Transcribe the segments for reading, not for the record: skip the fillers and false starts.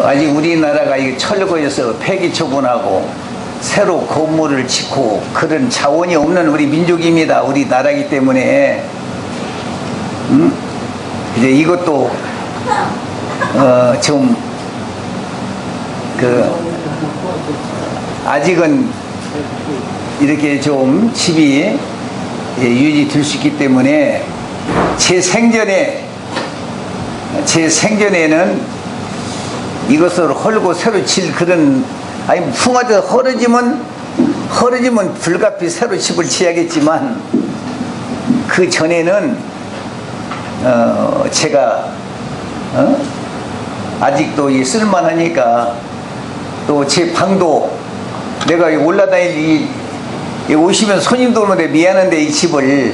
아직 우리나라가 이 철거해서 폐기 처분하고 새로 건물을 짓고 그런 자원이 없는 우리 민족입니다. 우리 나라이기 때문에 이제 이것도 좀 아직은 이렇게 좀 집이 유지될 수 있기 때문에 제 생전에는 이것을 헐고 새로 칠 그런, 아니 풍화도 허러지면 불가피 새로 집을 지어야겠지만 그 전에는 제가 아직도 쓸만하니까 또 제 방도 내가 올라다닐 오시면 손님들 오는데 미안한데 이 집을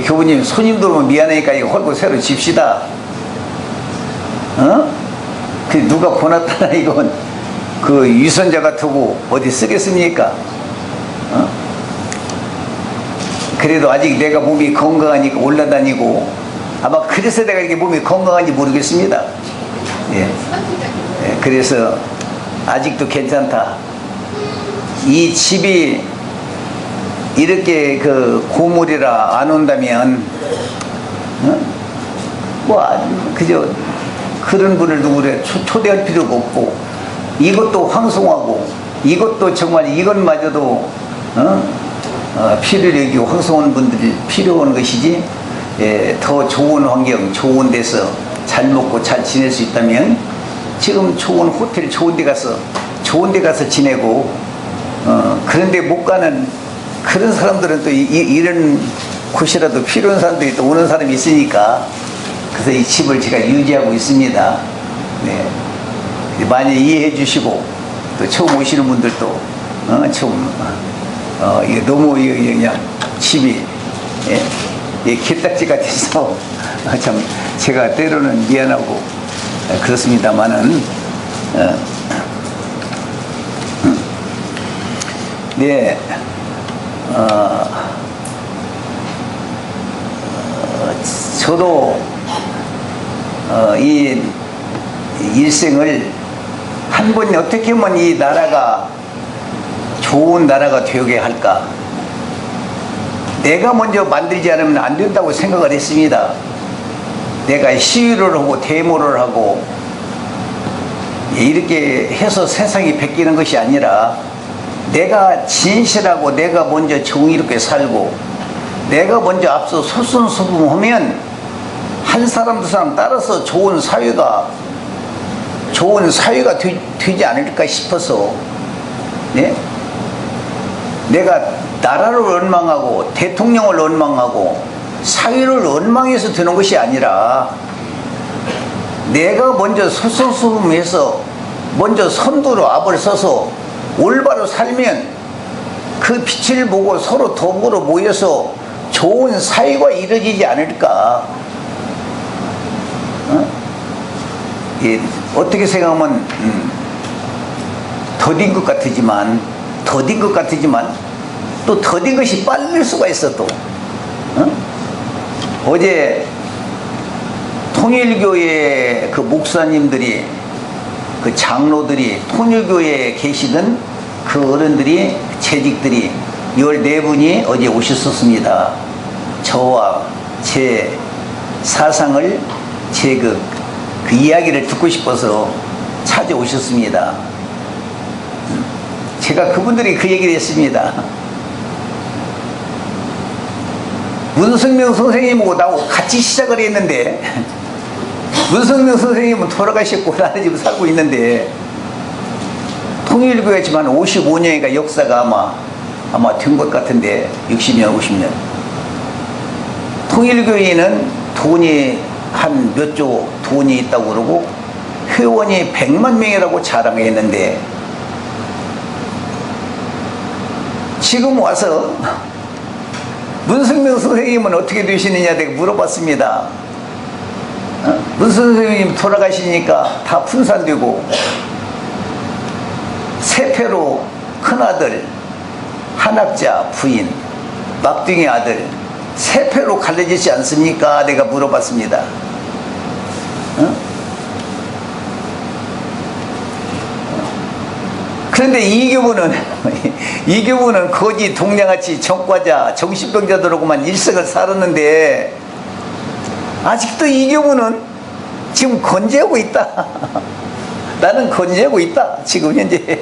교부님 손님들 오면 미안하니까 이거 헐고 새로 집시다. 그 누가 보났다나 이건 그 유선자 같으고 어디 쓰겠습니까? 그래도 아직 내가 몸이 건강하니까 올라다니고 아마 그래서 내가 이렇게 몸이 건강한지 모르겠습니다. 예. 그래서 아직도 괜찮다. 이 집이 이렇게 고물이라 안 온다면 그저 그런 분을 누구래 초대할 필요가 없고 이것도 황송하고 이것도 정말 이것마저도 필요를 여기고 황송한 분들이 필요한 것이지. 더 좋은 환경 좋은 데서 잘 먹고 잘 지낼 수 있다면 지금 좋은 호텔 좋은 데 가서 지내고 그런 데 못 가는 그런 사람들은 또 이런 곳이라도 필요한 사람들이 또 오는 사람이 있으니까 그래서 이 집을 제가 유지하고 있습니다. 네. 많이 이해해 주시고 또 처음 오시는 분들도 이게 너무 그냥 집이 개딱지 같아서 참 제가 때로는 미안하고 그렇습니다만은 네. 저도 이 일생을 한 번 어떻게 하면 이 나라가 좋은 나라가 되게 할까, 내가 먼저 만들지 않으면 안 된다고 생각을 했습니다. 내가 시위를 하고 데모를 하고 이렇게 해서 세상이 바뀌는 것이 아니라 내가 진실하고 내가 먼저 정의롭게 살고 내가 먼저 앞서 솔선수범하면 한 사람 두 사람 따라서 좋은 사회가 되지 않을까 싶어서, 네? 내가 나라를 원망하고 대통령을 원망하고 사회를 원망해서 되는 것이 아니라 내가 먼저 솔선수범해서 먼저 선두로 앞을 서서 올바로 살면 그 빛을 보고 서로 더불어 모여서 좋은 사회가 이루어지지 않을까. 어떻게 생각하면 더딘 것 같지만 또 더딘 것이 빨릴 수가 있어. 또 어제 통일교회 그 목사님들이 그 장로들이 통일교회에 계시던 그 어른들이 재직들이 14분이 어제 오셨었습니다. 저와 제 사상을 제 그 이야기를 듣고 싶어서 찾아오셨습니다. 제가 그분들이 그 얘기를 했습니다. 문성명 선생님하고 나하고 같이 시작을 했는데 문성명 선생님은 돌아가셨고 나는 지금 살고 있는데 통일교회 지금 한 55년이니까 역사가 아마 된 것 같은데 60년 50년 통일교회는 돈이 한 몇 조 돈이 있다고 그러고 회원이 100만 명이라고 자랑했는데 지금 와서 문성명 선생님은 어떻게 되시느냐 내가 물어봤습니다. 문성명 선생님 돌아가시니까 다 분산되고 세패로 큰아들, 한학자 부인, 막둥이 아들 세패로 갈라지지 않습니까? 내가 물어봤습니다. 그런데 이교부는 이교부는 거지 동량아치 정과자 정신병자들하고만 일생을 살았는데 아직도 이교부는 지금 건재하고 있다. 나는 건재하고 있다 지금 현재.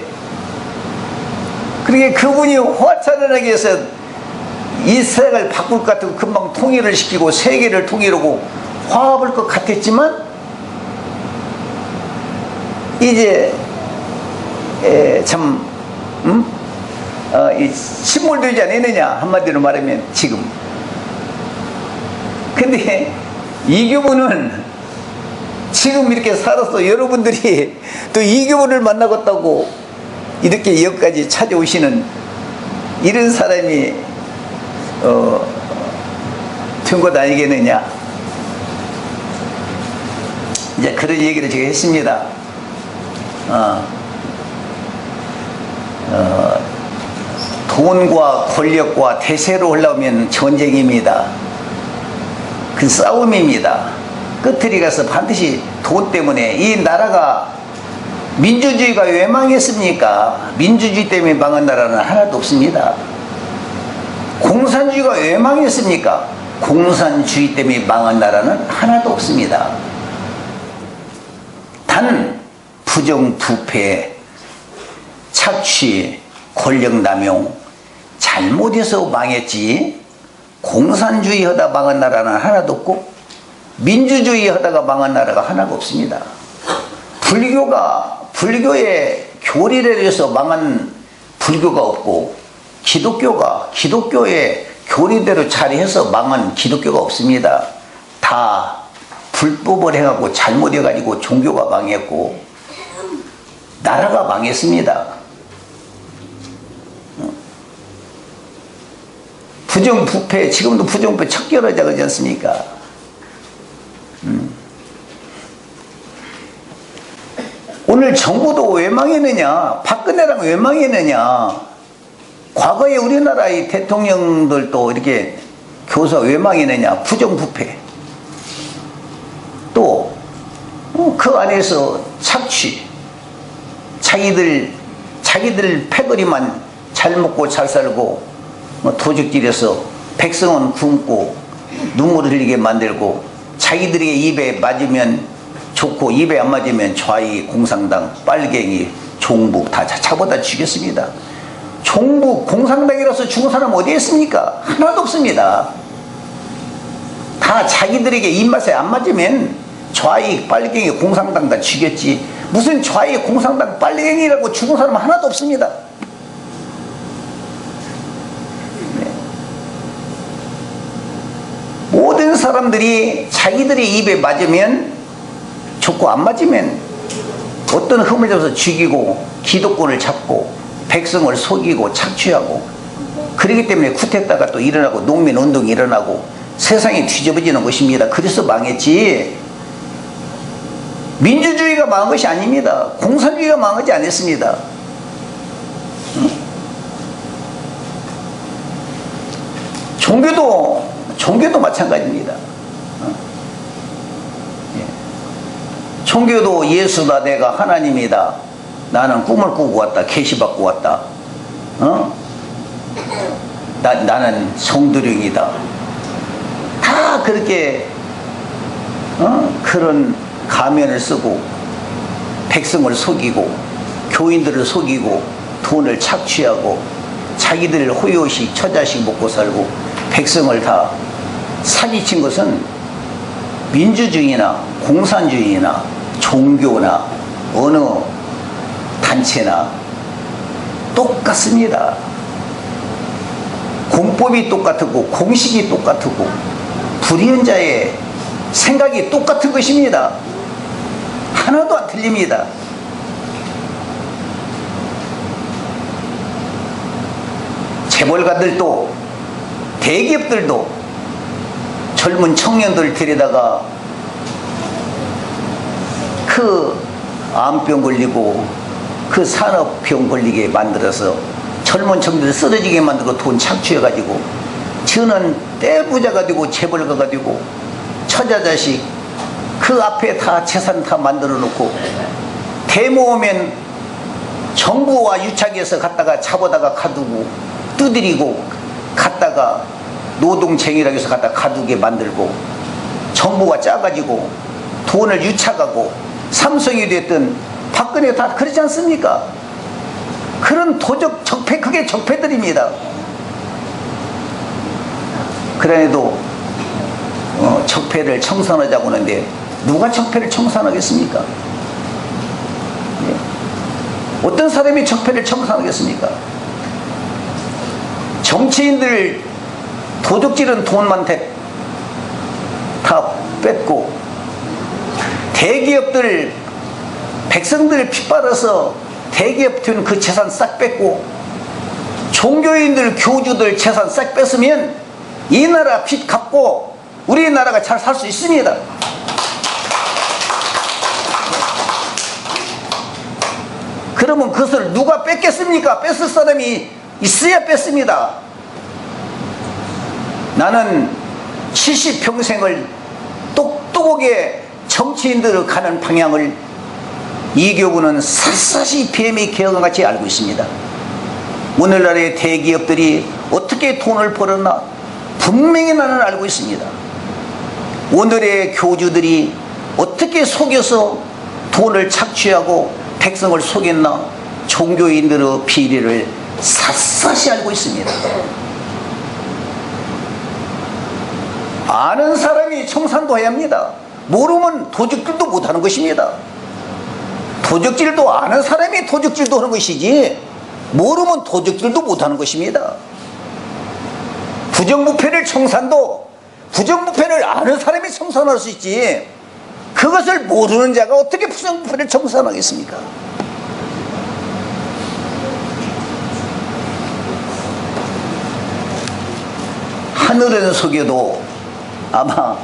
그러게 그분이 화차련하기 위해서 이 세상을 바꿀 것 같고 금방 통일을 시키고 세계를 통일하고 화합할 것 같았지만 이제 참 침몰되지 않았느냐 한마디로 말하면 지금. 근데 이교부는 지금 이렇게 살아서 여러분들이 또 이교부를 만나겠다고 이렇게 여기까지 찾아오시는 이런 사람이 된 것 아니겠느냐. 이제 그런 얘기를 제가 했습니다. 돈과 권력과 대세로 올라오면 전쟁입니다. 그 싸움입니다. 끝을 가서 반드시 돈 때문에 이 나라가 민주주의가 왜 망했습니까? 민주주의 때문에 망한 나라는 하나도 없습니다. 공산주의가 왜 망했습니까? 공산주의 때문에 망한 나라는 하나도 없습니다. 단 부정부패, 착취, 권력남용 잘못해서 망했지 공산주의 하다 망한 나라는 하나도 없고 민주주의 하다가 망한 나라가 하나가 없습니다. 불교의 교리를 해서 망한 불교가 없고 기독교의 교리대로 잘해서 망한 기독교가 없습니다. 다 불법을 해갖고 잘못해가지고 종교가 망했고 나라가 망했습니다. 부정부패, 지금도 부정부패 척결하자 그러지 않습니까? 오늘 정부도 왜 망했느냐? 박근혜랑 왜 망했느냐? 과거에 우리나라의 대통령들도 이렇게 교사 왜 망했느냐? 부정부패. 또 그 안에서 착취. 자기들 패거리만 잘 먹고 잘 살고 도적질해서 백성은 굶고 눈물을 흘리게 만들고 자기들에게 입에 맞으면 좋고 입에 안 맞으면 좌익, 공산당, 빨갱이, 종북 다 잡아다 죽였습니다. 종북, 공산당이라서 죽은 사람 어디 있습니까? 하나도 없습니다. 다 자기들에게 입맛에 안 맞으면 좌익, 빨갱이, 공산당 다 죽였지 무슨 좌익, 공산당, 빨갱이라고 죽은 사람 하나도 없습니다. 모든 사람들이 자기들의 입에 맞으면 좋고 안 맞으면 어떤 흠을 잡아서 죽이고 기득권을 잡고 백성을 속이고 착취하고 그렇기 때문에 쿠데타가 또 일어나고 농민운동이 일어나고 세상이 뒤집어지는 것입니다. 그래서 망했지 민주주의가 망한 것이 아닙니다. 공산주의가 망하지 않았습니다. 종교도 마찬가지입니다. 종교도 예수다 내가 하나님이다 나는 꿈을 꾸고 왔다 계시받고 왔다 나는 성도령이다 다 그렇게 그런 가면을 쓰고 백성을 속이고 교인들을 속이고 돈을 착취하고 자기들 호요식 처자식 먹고 살고 백성을 다 사기친 것은 민주주의나 공산주의나 종교나 어느 단체나 똑같습니다. 공법이 똑같고 공식이 똑같고 불의연자의 생각이 똑같은 것입니다. 하나도 안 틀립니다. 재벌가들도 대기업들도 젊은 청년들 데려다가 그 암병 걸리고 그 산업병 걸리게 만들어서 젊은 청년들 쓰러지게 만들고 돈 착취해가지고 저는 떼부자가 되고 재벌가가 되고 처자자식 그 앞에 다 재산 다 만들어 놓고 데모 오면 정부와 유착해서 갖다가 잡아다가 가두고 두드리고 갖다가 노동쟁이라고 해서 갖다 가두게 만들고 정부가 짜가지고 돈을 유착하고 삼성이 됐든 박근혜 다 그러지 않습니까? 그런 도적 적폐, 그게 적폐들입니다. 그래도 적폐를 청산하자고 하는데 누가 적폐를 청산하겠습니까? 예. 어떤 사람이 적폐를 청산하겠습니까? 정치인들 도둑질은 돈만 다 뺏고 대기업들 백성들 피 빨아서 대기업 튼 그 재산 싹 뺏고 종교인들 교주들 재산 싹 뺏으면 이 나라 빚 갚고 우리나라가 잘 살 수 있습니다. 그러면 그것을 누가 뺏겠습니까? 뺏을 사람이 있어야 뺏습니다. 나는 70평생을 똑똑하게 정치인들을 가는 방향을 이교구는 샅샅이 뱀이 개어같이 알고 있습니다. 오늘날의 대기업들이 어떻게 돈을 벌었나 분명히 나는 알고 있습니다. 오늘의 교주들이 어떻게 속여서 돈을 착취하고 백성을 속였나 종교인들의 비리를 샅샅이 알고 있습니다. 아는 사람이 청산도 해야 합니다. 모르면 도적질도 못하는 것입니다. 도적질도 아는 사람이 도적질도 하는 것이지 모르면 도적질도 못하는 것입니다. 부정부패를 청산도 부정부패를 아는 사람이 청산할 수 있지 그것을 모르는 자가 어떻게 부정부패를 청산하겠습니까? 하늘은 속여도 아마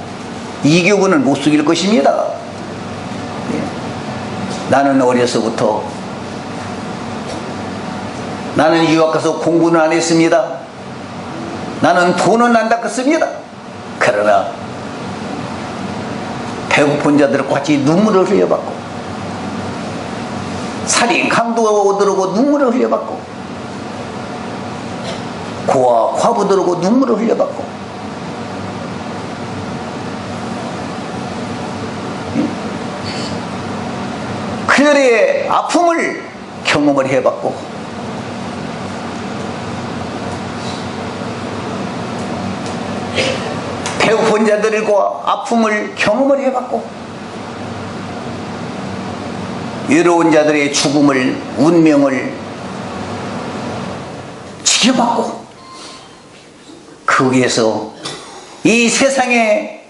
이교구는 못 속일 것입니다. 나는 어려서부터 나는 유학 가서 공부는 안 했습니다. 나는 돈은 안 닦았습니다. 그러나 배고픈 자들과 같이 눈물을 흘려봤고 살인 강도 들어오고 눈물을 흘려봤고 고아 과부 들어오고 눈물을 흘려봤고 그들의 아픔을 경험을 해봤고 배고픈 자들과 아픔을 경험을 해봤고 외로운 자들의 죽음을 운명을 지켜봤고 거기에서 이 세상에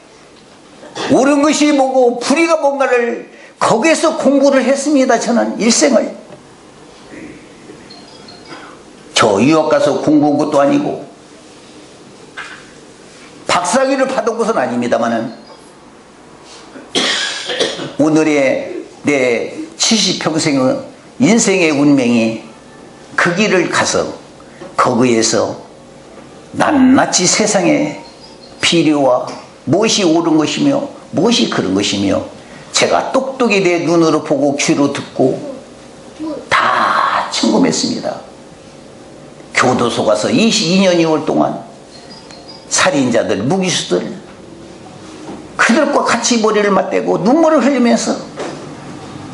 옳은 것이 뭐고 불의가 뭔가를 거기에서 공부를 했습니다. 저는 일생을 저 유학 가서 공부한 것도 아니고 박사학위를 받은 것은 아닙니다만은 오늘의 내 70평생의 인생의 운명이 그 길을 가서 거기에서 낱낱이 세상의 비리와 무엇이 옳은 것이며 무엇이 그런 것이며 제가 똑똑히 내 눈으로 보고 귀로 듣고 다 청금했습니다. 교도소 가서 22년 2월 동안 살인자들, 무기수들 그들과 같이 머리를 맞대고 눈물을 흘리면서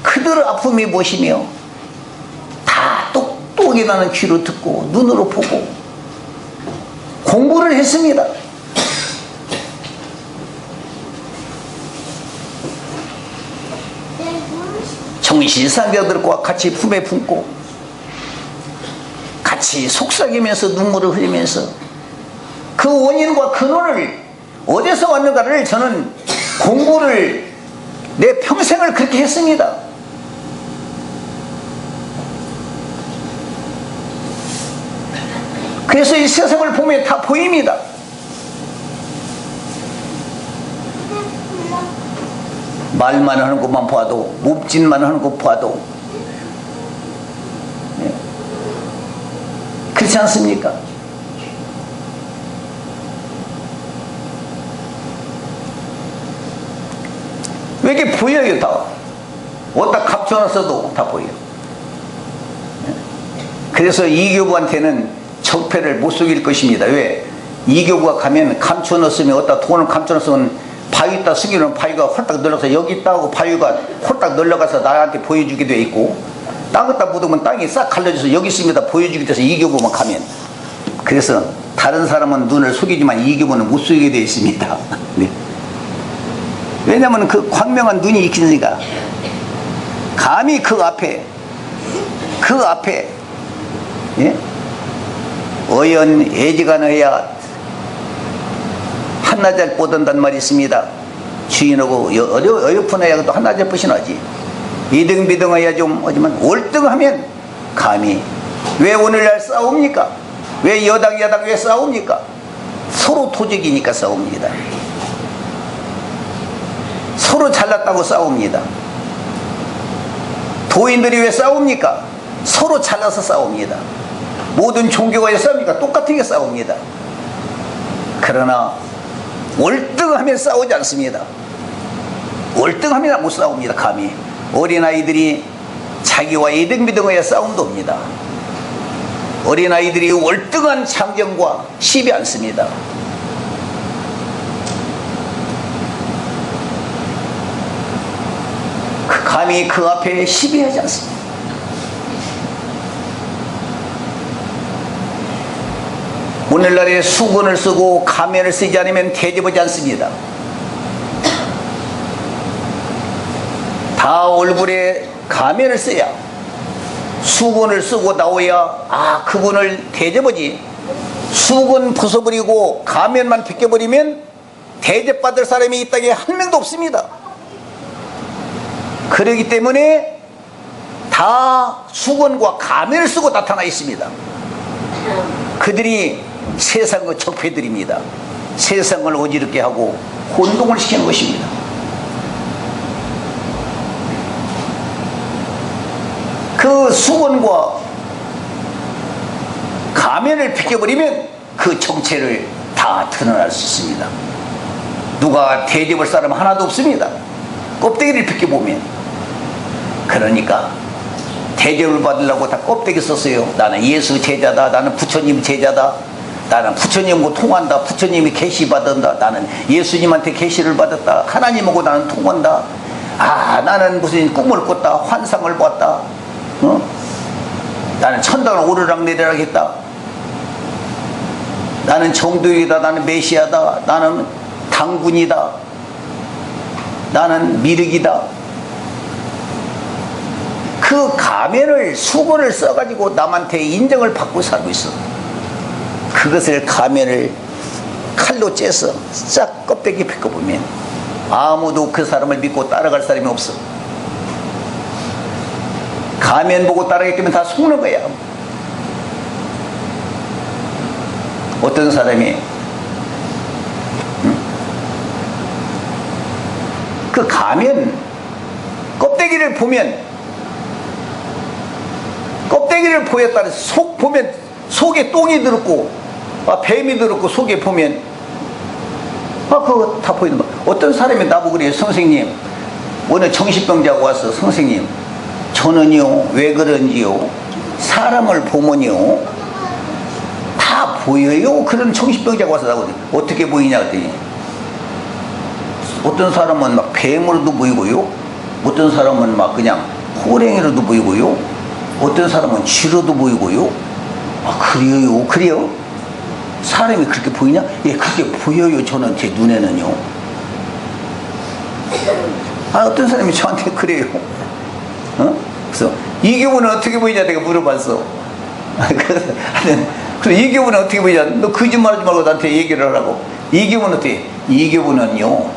그들의 아픔이 무엇이며 다 똑똑히 나는 귀로 듣고 눈으로 보고 공부를 했습니다. 정신상자들과 같이 품에 품고 같이 속삭이면서 눈물을 흘리면서 그 원인과 근원을 어디서 왔는가를 저는 공부를 내 평생을 그렇게 했습니다. 그래서 이 세상을 보면 다 보입니다. 말만 하는 것만 봐도 몸짓만 하는 것 봐도 그렇지 않습니까? 왜 이렇게 보여요? 다 어디다 감춰놨어도 다 보여. 그래서 이교부한테는 적폐를 못 속일 것입니다. 왜? 이교부가 가면 감춰놨으면 어디다 돈을 감춰놨으면 바위에다 숨기는 바위가 홀딱 늘어서 여기 있다고 바위가 홀딱 늘어가서 나한테 보여주게 돼 있고, 땅에다 묻으면 땅이 싹 갈라져서 여기 있습니다 보여주게 돼서 이교부만 가면. 그래서 다른 사람은 눈을 속이지만 이교부는 못 속이게 되어 있습니다. 네. 왜냐하면 그 광명한 눈이 있으니까. 감히 그 앞에 예? 어연 애지간해야 한나절 뻗은단 말이 있습니다. 주인하고 어여푼해야 또 한나절 뻗이나지. 이등비등해야 좀 하지만 월등하면 감히. 왜 오늘날 싸웁니까? 왜 여당 왜 싸웁니까? 서로 토적이니까 싸웁니다. 서로 잘났다고 싸웁니다. 도인들이 왜 싸웁니까? 서로 잘나서 싸웁니다. 모든 종교가 왜 싸웁니까? 똑같은 게 싸웁니다. 그러나 월등하면 싸우지 않습니다. 월등하면 못 싸웁니다. 감히. 어린아이들이 자기와 이등비등하여 싸움도 옵니다. 어린아이들이 월등한 창경과 시비 않습니다. 감히 그 앞에 시비하지 않습니다. 오늘날에 수건을 쓰고 가면을 쓰지 않으면 대접하지 않습니다. 다 얼굴에 가면을 써야, 수건을 쓰고 나와야 그분을 대접하지. 수건 벗어버리고 가면만 벗겨버리면 대접받을 사람이 이 땅에 한 명도 없습니다. 그러기 때문에 다 수건과 가면을 쓰고 나타나 있습니다. 그들이 세상의 적폐들입니다. 세상을 어지럽게 하고 혼동을 시키는 것입니다. 그 수건과 가면을 벗겨버리면 그 정체를 다 드러날 수 있습니다. 누가 대접할 사람 하나도 없습니다. 껍데기를 벗겨보면. 그러니까 대접을 받으려고 다 껍데기 썼어요. 나는 예수 제자다, 나는 부처님 제자다, 나는 부처님하고 통한다, 부처님이 계시 받는다, 나는 예수님한테 계시를 받았다, 하나님하고 나는 통한다, 나는 무슨 꿈을 꿨다, 환상을 봤다, 나는 천당을 오르락 내리락 했다, 나는 정도이다, 나는 메시아다, 나는 당군이다, 나는 미륵이다. 그 가면을, 수건을 써가지고 남한테 인정을 받고 살고 있어. 그것을 가면을 칼로 째서 싹 껍데기 벗겨보면 아무도 그 사람을 믿고 따라갈 사람이 없어. 가면 보고 따라가기 때문에 다 속는 거야. 어떤 사람이 그 가면 껍데기를 보면, 껍데기를 보였다 해서 속 보면 속에 똥이 들었고 뱀이 들었고 속에 보면 그거 다 보이는 거야. 어떤 사람이 나보고 그래요. 선생님, 오늘 정신병자가 와서, 선생님 저는요 왜 그런지요, 사람을 보면요 다 보여요. 그런 정신병자가 와서 나거든요. 어떻게 보이냐 그랬더니 어떤 사람은 막 뱀으로도 보이고요, 어떤 사람은 막 그냥 호랭이로도 보이고요, 어떤 사람은 쥐로도 보이고요. 그래요? 그래요? 사람이 그렇게 보이냐? 예, 그렇게 보여요. 저는 제 눈에는요. 어떤 사람이 저한테 그래요. 그래서 이 경우는 어떻게 보이냐 내가 물어봤어. 그래서 이 경우는 어떻게 보이냐? 너 거짓말하지 말고 나한테 얘기를 하라고. 이 경우는 어떻게? 이 경우는요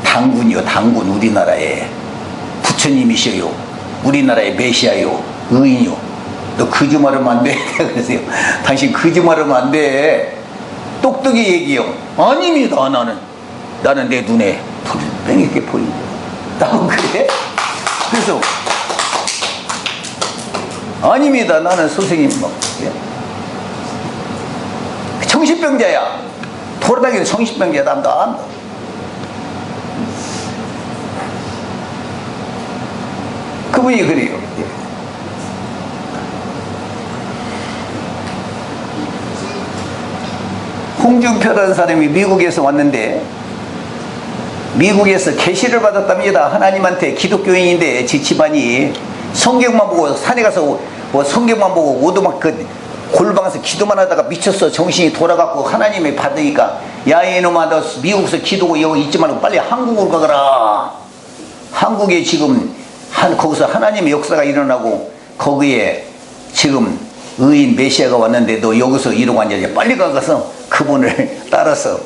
당군이요, 당군. 우리나라에 부처님이셔요. 우리나라의 메시아요, 의인이요. 너 거짓말하면 안 돼. 그래서요, 당신 거짓말하면 안 돼. 똑똑히 얘기요. 아닙니다. 나는 내 눈에 뺑이게 보인다. 나는 그래? 그래서 아닙니다. 나는 선생님 정신병자야. 돌아다니는 정신병자야. 남도 안다. 그분이 그래요. 홍준표라는 사람이 미국에서 왔는데 미국에서 계시를 받았답니다. 하나님한테 기독교인인데 지 집안이 성경만 보고 산에 가서 뭐 성경만 보고 오두막 그 골방에서 기도만 하다가 미쳤어. 정신이 돌아갔고 하나님이 받으니까 야 이놈아 너 미국에서 기도고 여기 있지 말고 빨리 한국으로 가거라. 한국에 지금 거기서 하나님의 역사가 일어나고 거기에 지금 의인 메시아가 왔는데 너 여기서 이러고 앉아 빨리 가서 그분을 따라서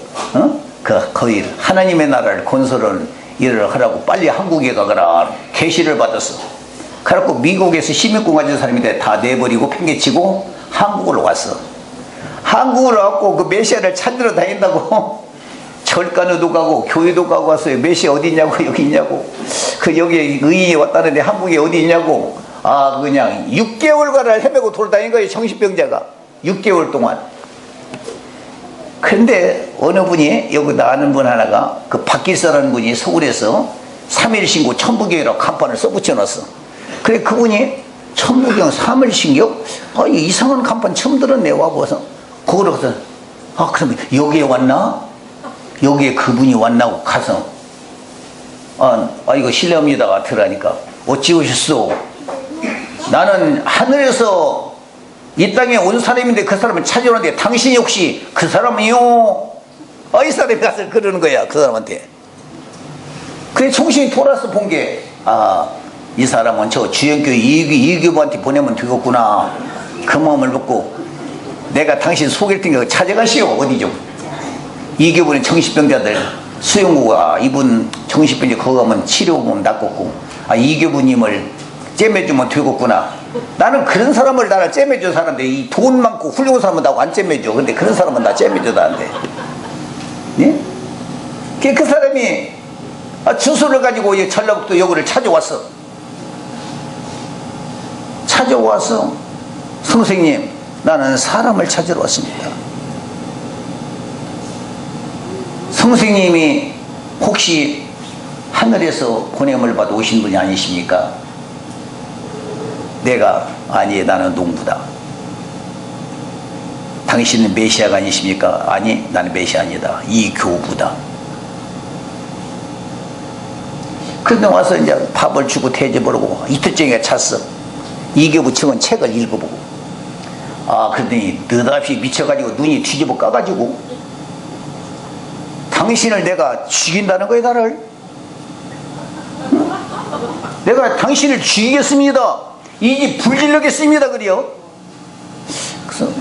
거의 하나님의 나라를 건설하는 일을 하라고 빨리 한국에 가거라. 계시를 받았어. 그래갖고 미국에서 시민권 가진 사람인데 다 내버리고 팽개치고 한국으로 왔어. 한국으로 왔고 그 메시아를 찾으러 다닌다고 절간으로 가고 교회도 가고 왔어요. 메시아 어디 있냐고 여기 있냐고 그 여기 의인이 왔다는데 한국에 어디 있냐고 그냥 6개월간을 헤매고 돌아다닌 거예요. 정신병자가 6개월 동안. 그런데 어느 분이 여기 아는 분 하나가 그 박길서라는 분이 서울에서 3일 신고 천부경이라고 간판을 써붙여 놨어. 그래 그분이 천부경 3일 신경 이상한 간판 처음 들었네 와보서 거기로 가서 그럼 여기에 왔나? 여기에 그분이 왔나고 가서 이거 실례합니다 들으니까 어찌 오셨소? 나는 하늘에서 이 땅에 온 사람인데 그 사람을 찾으러 왔는데 당신이 혹시 그 사람이요? 이 사람이 가서 그러는 거야 그 사람한테. 그래 정신이 돌아서 본 게 이 사람은 저 주연교회 이규부한테 보내면 되겠구나. 그 마음을 먹고 내가 당신 소개를 뜬 찾아가시오. 어디 좀 이규부는 정신병자들 수용구가 이분 정신병자 거기 가면 치료보면 낫겠고 이규부님을 잼매주면 되겠구나. 나는 그런 사람을 나를 잼매준 사람인데 이 돈 많고 훌륭한 사람은 나하고 안 잼매줘. 근데 그런 사람은 나 잼매줘다는데 예? 그 사람이 주소를 가지고 전라북도 여기를 찾아왔어. 선생님 나는 사람을 찾으러 왔습니다. 선생님이 혹시 하늘에서 보냄을 받아 오신 분이 아니십니까? 내가 아니 나는 농부다. 당신은 메시아가 아니십니까? 아니 나는 메시아 아니다. 이 교부다. 그런데 와서 이제 밥을 주고 대접을 하고 이틀째가 찼어. 이교부 측은 책을 읽어보고 그러더니 느닷없이 미쳐가지고 눈이 뒤집어 까가지고 당신을 내가 죽인다는 거야 나를? 내가 당신을 죽이겠습니다. 이 집 불질러겠습니다. 그래요. 그래서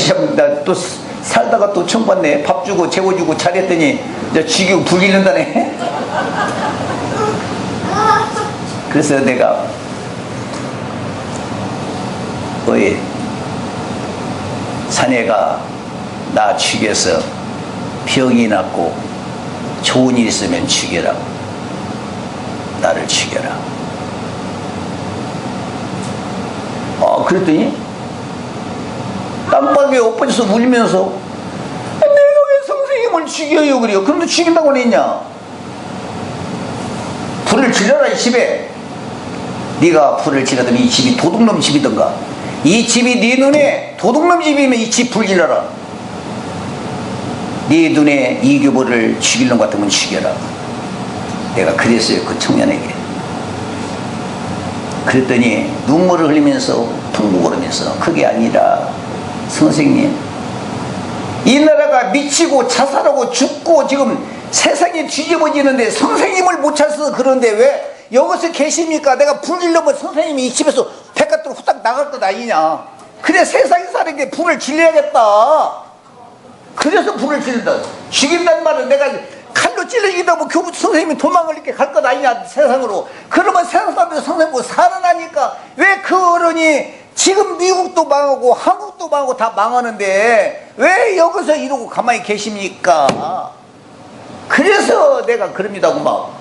참 나 또 살다가 또 처음 봤네. 밥 주고 재워주고 잘했더니 이제 죽이고 불질른다네. 그래서 내가 사내가 나 죽여서 병이 났고 좋은 일 있으면 죽여라. 나를 죽여라. 그랬더니 땅바닥에 엎어져서 울면서 내가 왜 선생님을 죽여요 그래요. 그런데 죽인다고 했냐. 불을 질러라 이 집에. 네가 불을 질러더니 이 집이 도둑놈 집이던가 이 집이 네 눈에 도둑놈 집이면 이 집 불 질러라. 네 눈에 이교보를 죽일 놈 같으면 죽여라. 내가 그랬어요 그 청년에게. 그랬더니 눈물을 흘리면서 퉁부거리면서 그게 아니라 선생님 이 나라가 미치고 자살하고 죽고 지금 세상이 뒤집어지는데 선생님을 못 찾아서 그런데 왜 여기서 계십니까? 내가 불 질러면 선생님이 이 집에서 바깥으로 후딱 나갈 것 아니냐. 그래 세상에 사는 게 불을 질러야겠다. 그래서 불을 질른다. 죽인다는 말은 내가 칼로 찔러주기도 하고 교부 선생님이 도망을 이렇게 갈 것 아니냐 세상으로. 그러면 세상 사람들이 선생님 보고 살아나니까 왜 그 어른이 지금 미국도 망하고 한국도 망하고 다 망하는데 왜 여기서 이러고 가만히 계십니까? 그래서 내가 그럽니다고 막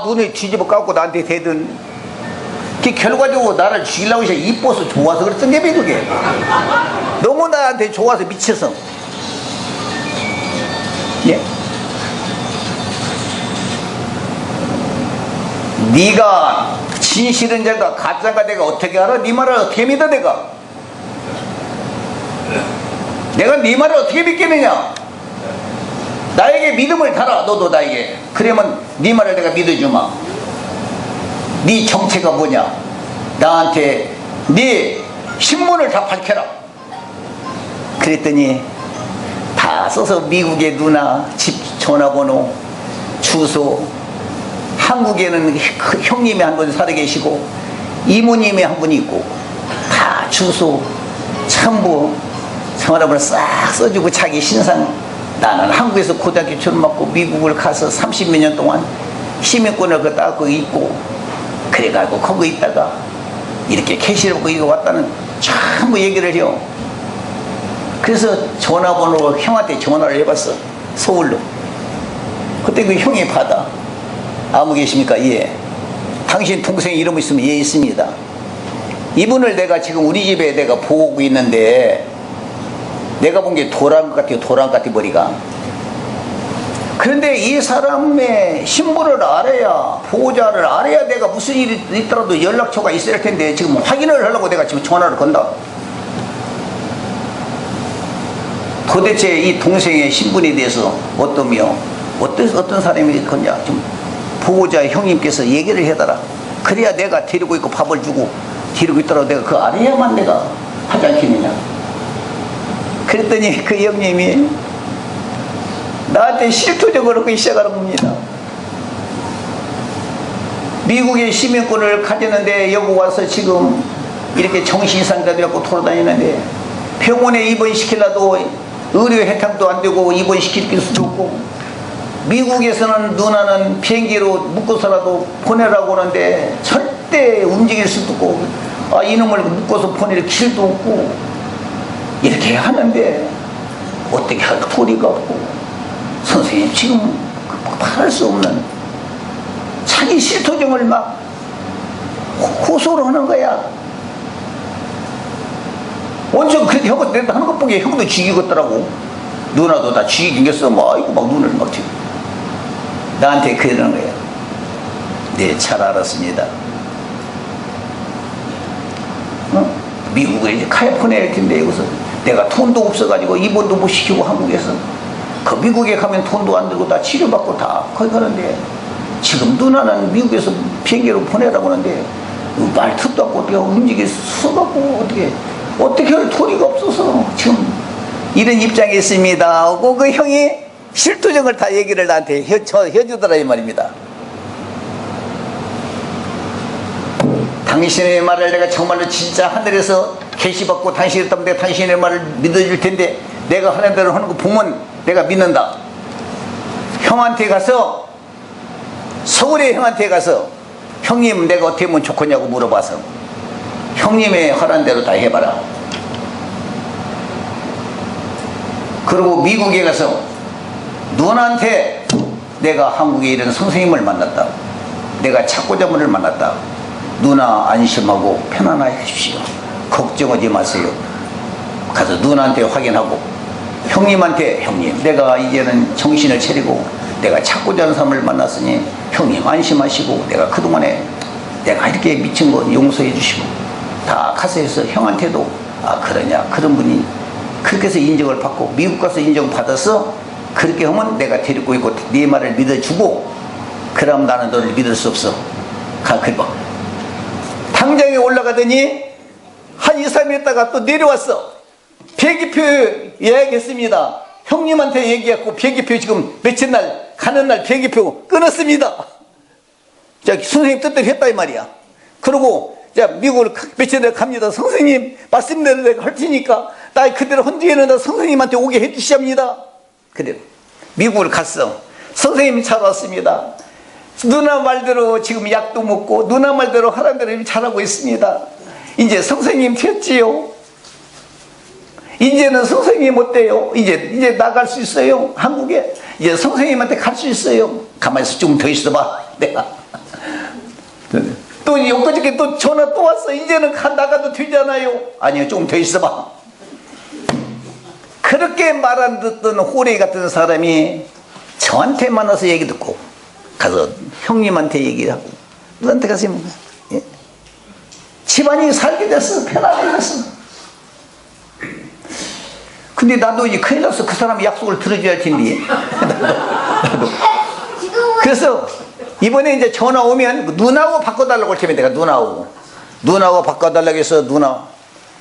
눈에 뒤집어 까고 나한테 대든 그 결과적으로 나를 죽이려고 해서 이뻐서 좋아서 그랬던 게 그게 너무 나한테 좋아서 미쳐서. 예? 네가 진실은 자가 가짜가 내가 어떻게 알아? 네 말을 어떻게 믿어 내가? 내가 네 말을 어떻게 믿겠느냐? 나에게 믿음을 달아. 너도 나에게. 그러면 네 말을 내가 믿어주마. 네 정체가 뭐냐? 나한테 네 신문을 다 밝혀라. 그랬더니 다 써서 미국의 누나, 집 전화번호, 주소, 한국에는 형님이 한 분 살아 계시고 이모님이 한 분이 있고 다 주소, 참부, 전화번호 싹 써주고 자기 신상. 나는 한국에서 고등학교 졸업하고 미국을 가서 30몇 년 동안 시민권을 갖고 있고 그래가지고 거기 있다가 이렇게 캐시를 받고 이거 왔다는 전부 얘기를 해요. 그래서 전화번호로 형한테 전화를 해봤어. 서울로. 그때 그 형이 받아. 아무 계십니까? 예. 당신 동생 이름 있으면 예 있습니다. 이분을 내가 지금 우리 집에 내가 보고 있는데 내가 본 게 도란 것 같아요. 도란 같아 머리가. 그런데 이 사람의 신분을 알아야, 보호자를 알아야 내가 무슨 일이 있더라도 연락처가 있을 텐데 지금 확인을 하려고 내가 지금 전화를 건다. 도대체 이 동생의 신분에 대해서 어떠며 어떤 사람이 건냐 좀 보호자 형님께서 얘기를 해달라. 그래야 내가 데리고 있고 밥을 주고 데리고 있더라도 내가 그거 알아야만 내가 하지 않겠느냐. 그랬더니 그 형님이 나한테 실토적으로 그러기 시작하는 겁니다. 미국의 시민권을 가졌는데 여기 와서 지금 이렇게 정신이상자 되고 돌아다니는데 병원에 입원시키려도 의료 혜택도 안 되고 입원시킬 수도 없고 미국에서는 누나는 비행기로 묶어서라도 보내라고 하는데 절대 움직일 수도 없고 이놈을 묶어서 보낼 길도 없고 이렇게 하는데 어떻게 할 도리가 없고 선생님 지금 말할 수 없는 자기 실토증을 막 호소를 하는 거야. 원전 그렇게 형도 내가 하는 것 보기에 형도 죽이겠더라고. 누나도 다 죽이겠어. 막 아이고 막 눈을 막 튀고 나한테 그러는 거야. 네, 잘 알았습니다. 미국에 이제 카이포네일 텐데 여기서 내가 돈도 없어가지고 입원도 못 시키고 한국에서 그 미국에 가면 돈도 안 들고 다 치료받고 다 거기 가는데 지금 누나는 미국에서 비행기로 보내라고 하는데 말 듣도 않고 어떻게 움직일 수도 없고 어떻게 할 도리가 없어서 지금 이런 입장에 있습니다 하고 그 형이 실투정을 다 얘기를 나한테 해주더라 이 말입니다. 당신의 말을 내가 정말로 진짜 하늘에서 계시받고 당신이 있다면 내가 당신의 말을 믿어줄 텐데 내가 하는 대로 하는 거 보면 내가 믿는다. 형한테 가서 서울의 형한테 가서 형님 내가 어떻게 하면 좋겠냐고 물어봐서 형님의 하라는 대로 다 해봐라. 그리고 미국에 가서 누나한테 내가 한국에 이런 선생님을 만났다. 내가 찾고자 분을 만났다. 누나 안심하고 편안하게 하십시오. 걱정하지 마세요. 가서 누나한테 확인하고 형님한테 형님 내가 이제는 정신을 차리고 내가 찾고자 하는 사람을 만났으니 형님 안심하시고 내가 그동안에 내가 이렇게 미친 거 용서해 주시고 다 가서 해서 형한테도 그러냐 그런 분이 그렇게 해서 인정을 받고 미국 가서 인정받아서 그렇게 하면 내가 데리고 있고 네 말을 믿어주고 그럼 나는 너를 믿을 수 없어. 그래 봐. 당장에 올라가더니 한 2, 3일 있다가 또 내려왔어. 비행기표 예약했습니다. 형님한테 얘기했고 비행기표 지금 며칠 날 가는 날 비행기표 끊었습니다. 자, 선생님 뜻대로 했다 이 말이야. 그러고 자 미국을 며칠 내에 갑니다. 선생님 말씀대로 내가 할 테니까 나 그대로 헌지에는 선생님한테 오게 해주시합니다. 그대로 미국을 갔어. 선생님이 잘 왔습니다. 누나 말대로 지금 약도 먹고 누나 말대로 하라는 대로 잘하고 있습니다. 이제 선생님 됐지요. 이제는 선생님 어때요? 이제 나갈 수 있어요. 한국에 이제 선생님한테 갈 수 있어요. 가만히 있어 좀 더 있어봐. 내가 또 엊그저께 또 전화 또 왔어. 이제는 나가도 되잖아요. 아니요 좀 더 있어봐. 그렇게 말 안 듣던 호레이 같은 사람이 저한테 만나서 얘기 듣고 가서 형님한테 얘기를 하고 누구한테 가서 예? 집안이 살게 됐어. 편안해졌어. 근데 나도 이제 큰일 났어. 그 사람 약속을 들어줘야 할 텐데. 나도. 그래서 이번에 이제 전화 오면 누나하고 바꿔달라고 할 테면 내가 누나하고 바꿔달라고 해서 누나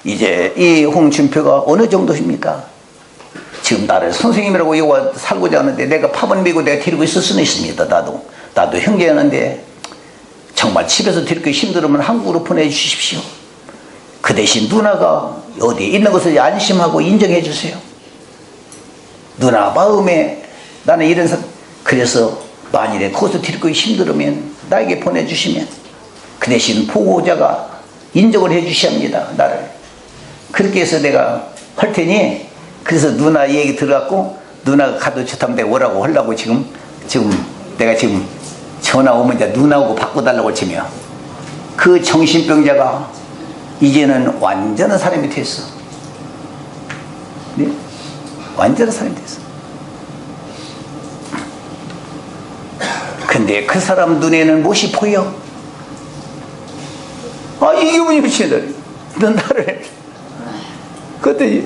이제 이 홍준표가 어느 정도입니까? 지금 나를 선생님이라고 이거 살고자 하는데 내가 팝을 메고 내가 데리고 있을 수는 있습니다. 나도 형제하는데 정말 집에서 데리고 힘들으면 한국으로 보내주십시오. 그 대신 누나가 어디에 있는 것을 안심하고 인정해 주세요. 누나 마음에 나는 이런 그래서 만일에 거기서 데리고 힘들으면 나에게 보내주시면 그 대신 보호자가 인정을 해 주셔야 합니다. 나를. 그렇게 해서 내가 할 테니 그래서 누나 얘기 들어갖고 누나가 가도 좋다면 내가 오라고 하려고 지금 내가 지금 전화 오면 이제 누나하고 바꿔달라고 치며 그 정신병자가 이제는 완전한 사람이 됐어. 네? 완전한 사람이 됐어. 근데 그 사람 눈에는 무엇이 보여? 아, 이기분이 미친다. 너 나를. 그때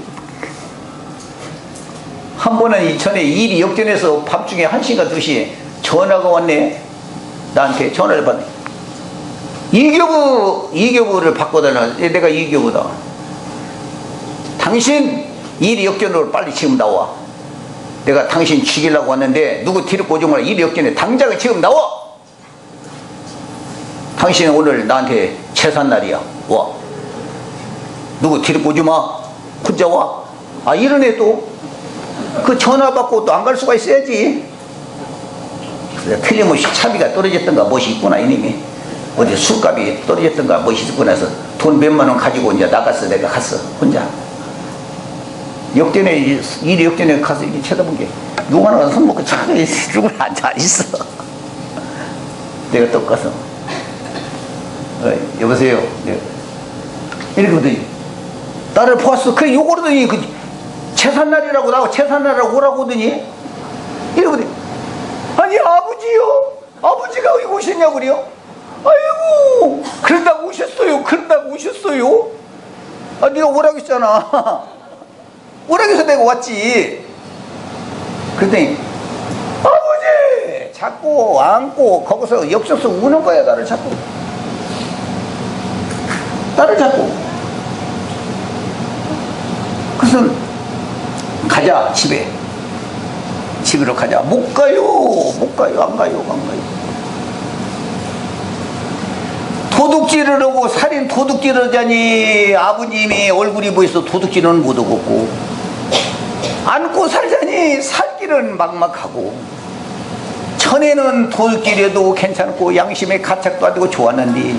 한 번은 전에 일이 역전해서 밤중에 1시인가 2시에 전화가 왔네. 나한테 전화를 받네. 이교부를 바꿔달라. 내가 이교부다. 당신 일이 역전으로 빨리 지금 나와. 내가 당신 죽이려고 왔는데 누구 데리고 오지 마라. 일이 역전에 당장 지금 나와. 당신은 오늘 나한테 재산날이야. 와. 누구 데리고 오지 마. 혼자 와. 아, 이런 애도 그 전화 받고 또 안 갈 수가 있어야지. 틀림없이 차비가 떨어졌던가 무엇이 있구나. 이놈이 어디 술값이 떨어졌던가 무엇이 있구나 해서 돈 몇만 원 가지고 이제 나갔어. 내가 갔어 혼자. 역전에 일이 역전에 가서 이렇게 쳐다본 게 누가 나가 손 먹고 차에 누구 앉아 있어. 내가 또 가서 여보세요. 이렇게 보더니 나를 보았어. 그래 욕을 하더니 그 재산날이라고 나와 재산날이라고 오라고 하더니 이러더니 아니 아버지요. 아버지가 여기 오셨냐고 그래요. 아이고 그런다고 오셨어요. 아 네가 오라고 했잖아. 오라고 해서 내가 왔지. 그랬더니 아버지 자꾸 안고 거기서 엽서서 우는 거야. 나를 자꾸 그래서 가자 집으로 가자. 못 가요. 안 가요. 도둑질을 하고 살인 도둑질을 하자니 아버님이 얼굴이 보여서 도둑질은 못 하고 안고 살자니 살 길은 막막하고 전에는 도둑질해도 괜찮고 양심에 가책도 안 되고 좋았는데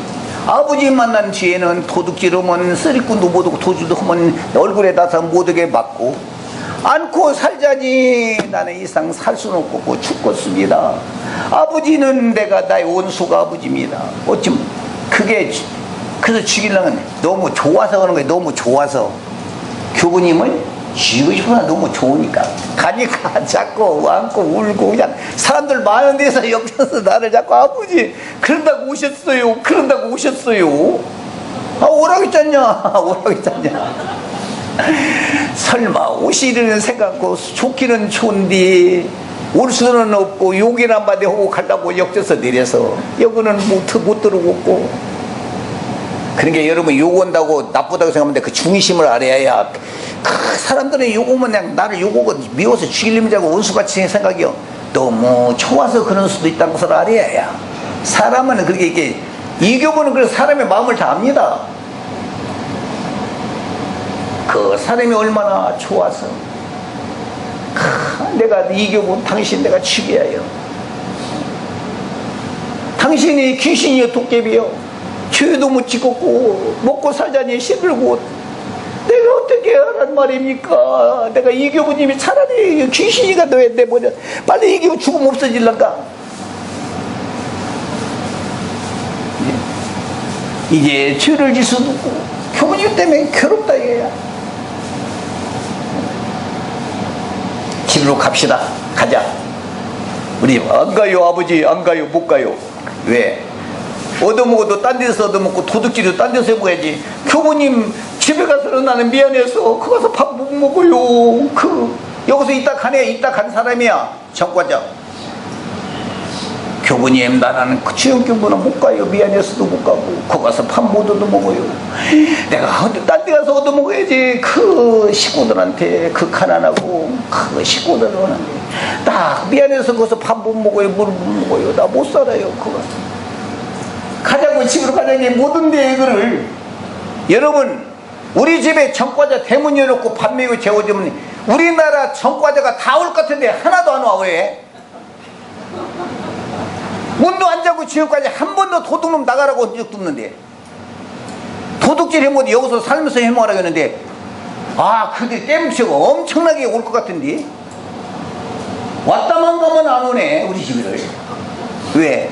아버지 만난 뒤에는 도둑질하면 쓰리꾼도 못하고 도둑질도 하면 얼굴에 닿아서 못하게 맞고 안고 살자니 나는 이상 살 수는 없고 죽겠습니다. 아버지는 내가 나의 원수가 아버지입니다. 어쩜 그게 그래서 죽이려면 너무 좋아서 그런 거예요. 너무 좋아서 교부님을 죽이고 싶으나 너무 좋으니까 가니까 자꾸 안고 울고 그냥 사람들 많은 데서 옆에서 나를 자꾸 아버지 그런다고 오셨어요. 아 오라고 했잖냐. 설마 오시리는 생각하고 좋기는 좋은데 올 수는 없고 욕이나 한마디 하고 가려고 역져서 내려서 여기는 못 들어오고 그러니까 여러분 욕 온다고 나쁘다고 생각하는데 그 중심을 알아야 그 사람들은 욕 오면 그냥 나를 욕하고 미워서 죽이려면 자고 원수같이 생각이요. 너무 좋아서 그런 수도 있다는 것을 알아야 사람은 그렇게 이렇게 이교보는 그래서 사람의 마음을 다 압니다. 그 사람이 얼마나 좋아서 내가 이교보 당신 내가 죽여야 해요. 당신이 귀신이요 도깨비요 죄도 못 지었고 먹고 살자니 힘들고 내가 어떻게 하란 말입니까? 내가 이교부님이 차라리 귀신이가 내 뭐냐 빨리 이교부 죽으면 없어질란가. 이제 죄를 질 수도 없고 교부님 때문에 괴롭다 이거야. 집으로 갑시다. 가자. 우리 안 가요 아버지 안 가요 못 가요. 왜? 얻어먹어도 딴 데서 얻어먹고 도둑질도 딴 데서 해먹어야지. 교부님 집에 가서는 나는 미안해서 그 가서 밥 못 먹어요. 여기서 이따 간 사람이야. 정과장. 교부님, 나는 그 지역교부는 못 가요. 미안해서도 못 가고. 거 가서 밥 못 얻어 먹어요. 내가 딴 데 가서 얻어 먹어야지. 그 식구들한테, 그 가난하고 그 식구들은 나 미안해서 거기서 밥 못 먹어요. 물 못 먹어요. 나 못 살아요. 거 가서 가자고, 집으로 가자니 못 온대. 이거를. 여러분, 우리 집에 정과자 대문 열어놓고 밥 먹이고 재워주면 우리나라 정과자가 다 올 것 같은데 하나도 안 와. 왜? 문도 안 잠고 지금까지 한 번도 도둑놈 나가라고 한 적도 없는데, 도둑질 해먹어도 여기서 살면서 해먹으라고 했는데, 그들 땜치가 엄청나게 올 것 같은데 왔다만 가면 안 오네. 우리 집을. 왜?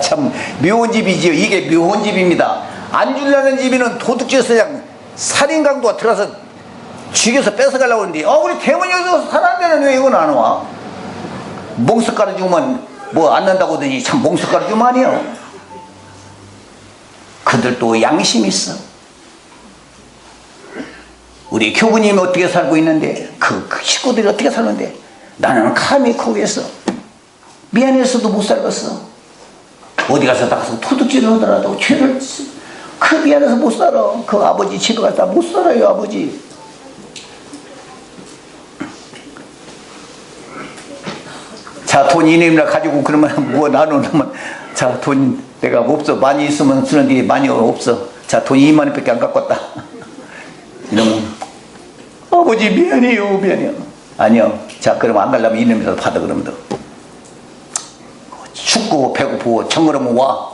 참 묘한 집이지요. 이게 묘한 집입니다. 안 주려는 집에는 도둑질해서 그냥 살인강도가 들어가서 죽여서 뺏어가려고 하는데, 우리 대문역에서 사람들은 왜 이건 안 와? 몽석가루 주면 뭐 안 난다고 하더니 참 몽석가루 주면 아니요. 그들도 양심이 있어. 우리 교부님이 어떻게 살고 있는데, 그 식구들이 어떻게 사는데, 나는 감히 거기에서 미안해서도 못 살겠어. 어디 가서 나가서 도둑질을 하더라도 죄를, 그 미안해서 못 살아. 그 아버지 집에 가서 못 살아요. 아버지. 자, 돈 이놈이나 가지고 그러면 뭐 나누면, 자, 돈 내가 없어. 많이 있으면 주는데 많이 없어. 자, 돈 2만 원밖에 안 갖고 왔다. 이러면 아버지 미안해요. 미안해요. 아니요. 자, 그럼 안 가려면 이놈이라도 받아. 그러면 더 춥고 배고프고 정그러면 와.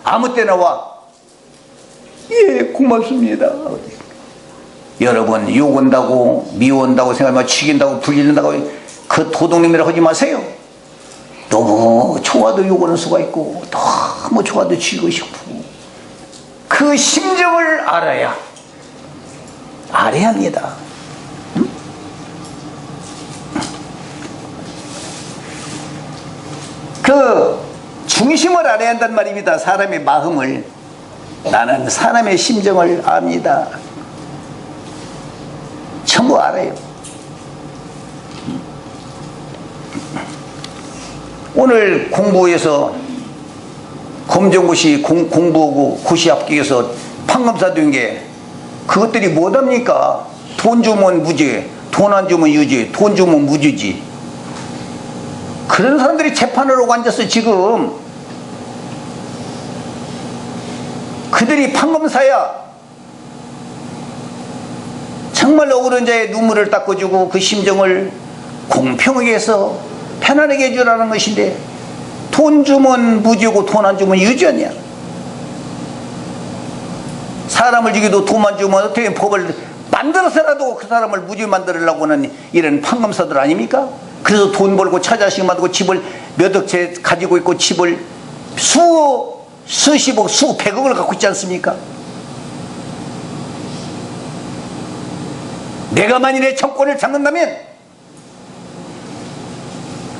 아무 때나 와. 예, 고맙습니다. 여러분, 욕 온다고 미워온다고 생각하면 죽인다고 불리는다고 그 도둑놈이라 하지 마세요. 너무 좋아도 욕 오는 수가 있고, 너무 좋아도 죽이고 싶고, 그 심정을 알아야 합니다. 그 중심을 알아야 한단 말입니다. 사람의 마음을. 나는 사람의 심정을 압니다. 전부 알아요. 오늘 공부에서 검정고시 공부하고 고시 합격해서 판검사 된 게, 그것들이 뭐답니까? 돈 주면 무죄, 돈 안 주면 유죄, 돈 주면 무죄지. 그런 사람들이 재판으로 앉아서 지금 그들이 판검사야. 정말 억울한 자의 눈물을 닦아주고 그 심정을 공평하게 해서 편안하게 해주라는 것인데, 돈 주면 무죄고 돈 안 주면 유죄냐? 사람을 죽여도 돈만 주면 어떻게 법을 만들어서라도 그 사람을 무죄 만들려고 하는 이런 판검사들 아닙니까? 그래서 돈 벌고 처자식 만들고 집을 몇 억채 가지고 있고 집을 수십억 수백억을 갖고 있지 않습니까? 내가 만일에 정권을 잡는다면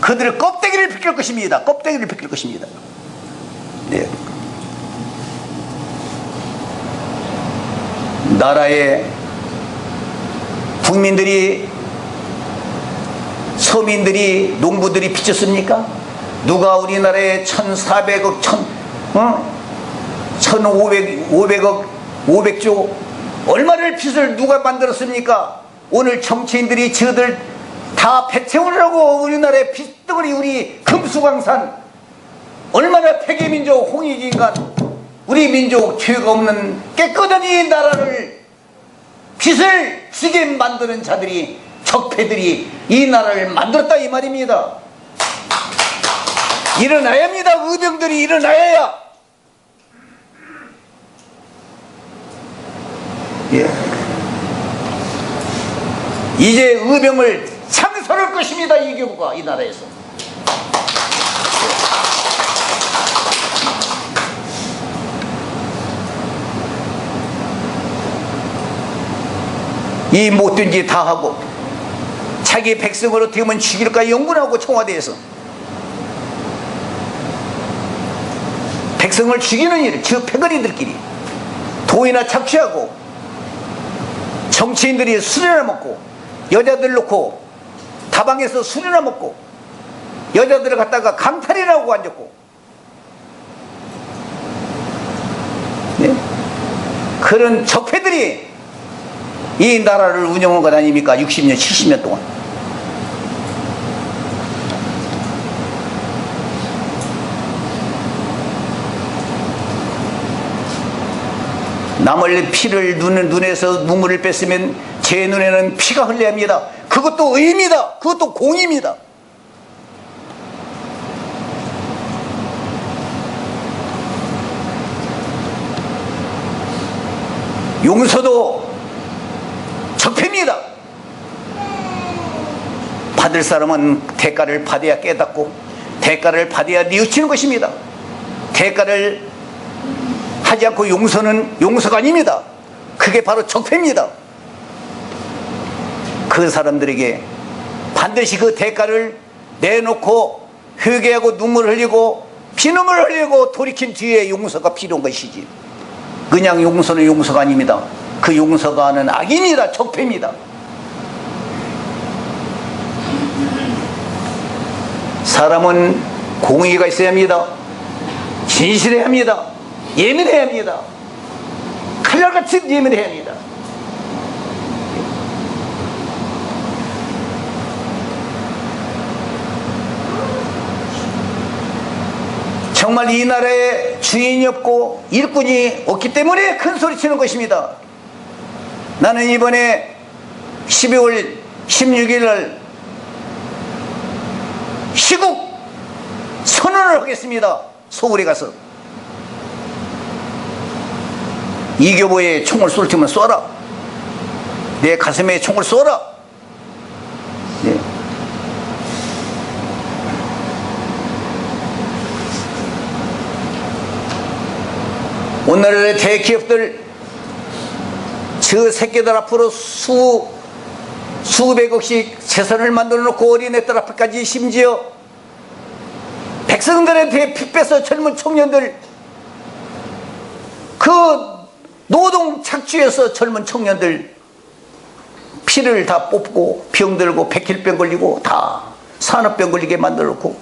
그들의 껍데기를 벗길 것입니다. 껍데기를 벗길 것입니다. 네. 나라의 국민들이, 서민들이, 농부들이 빚졌습니까? 누가 우리나라에 1,400억, 1,500억, 500조 얼마를 빚을 누가 만들었습니까? 오늘 정치인들이 저들 다 배채우려고 우리나라의 빚덩어리, 우리 금수강산, 얼마나 폐괴민족, 홍익인간, 우리 민족 죄가 없는 깨끗한 이 나라를 빚을 지게 만드는 자들이, 적폐들이 이 나라를 만들었다 이 말입니다. 일어나야 합니다. 의병들이 일어나야. 예. 이제 의병을 창설할 것입니다. 이 교구가 이 나라에서. 이 못된 짓 다 하고 자기 백성을 어떻게 하면 죽일까 연구하고 청와대에서 백성을 죽이는 일, 저 패거리들끼리 돈이나 착취하고 정치인들이 술이나 먹고 여자들 놓고 다방에서 술이나 먹고 여자들을 갖다가 강탈이라고 앉았고, 네? 그런 적폐들이 이 나라를 운영한 것 아닙니까? 60년 70년 동안. 남을 피를 눈에서 눈물을 뺐으면 제 눈에는 피가 흘러야 합니다. 그것도 의입니다. 그것도 공입니다. 용서도 적폐입니다. 받을 사람은 대가를 받아야 깨닫고 대가를 받아야 뉘우치는 것입니다. 대가를 하지 않고 용서는 용서가 아닙니다. 그게 바로 적폐입니다. 그 사람들에게 반드시 그 대가를 내놓고 회개하고 눈물을 흘리고 피눈물을 흘리고 돌이킨 뒤에 용서가 필요한 것이지, 그냥 용서는 용서가 아닙니다. 그 용서가는 악입니다. 적폐입니다. 사람은 공의가 있어야 합니다. 진실해야 합니다. 예민해야 합니다. 칼날같이 예민해야 합니다. 정말 이 나라에 주인이 없고 일꾼이 없기 때문에 큰 소리 치는 것입니다. 나는 이번에 12월 16일 날 시국 선언을 하겠습니다. 서울에 가서 이교보에 총을 쏠 테면 쏘라. 내 가슴에 총을 쏘라. 네. 오늘날의 대기업들 저 새끼들 앞으로 수백억씩 재산을 만들어 놓고 어린애들 앞에까지 심지어 백성들한테 피 빼서 젊은 청년들 그 노동 착취해서 젊은 청년들 피를 다 뽑고 병들고 백혈병 걸리고 다 산업병 걸리게 만들어 놓고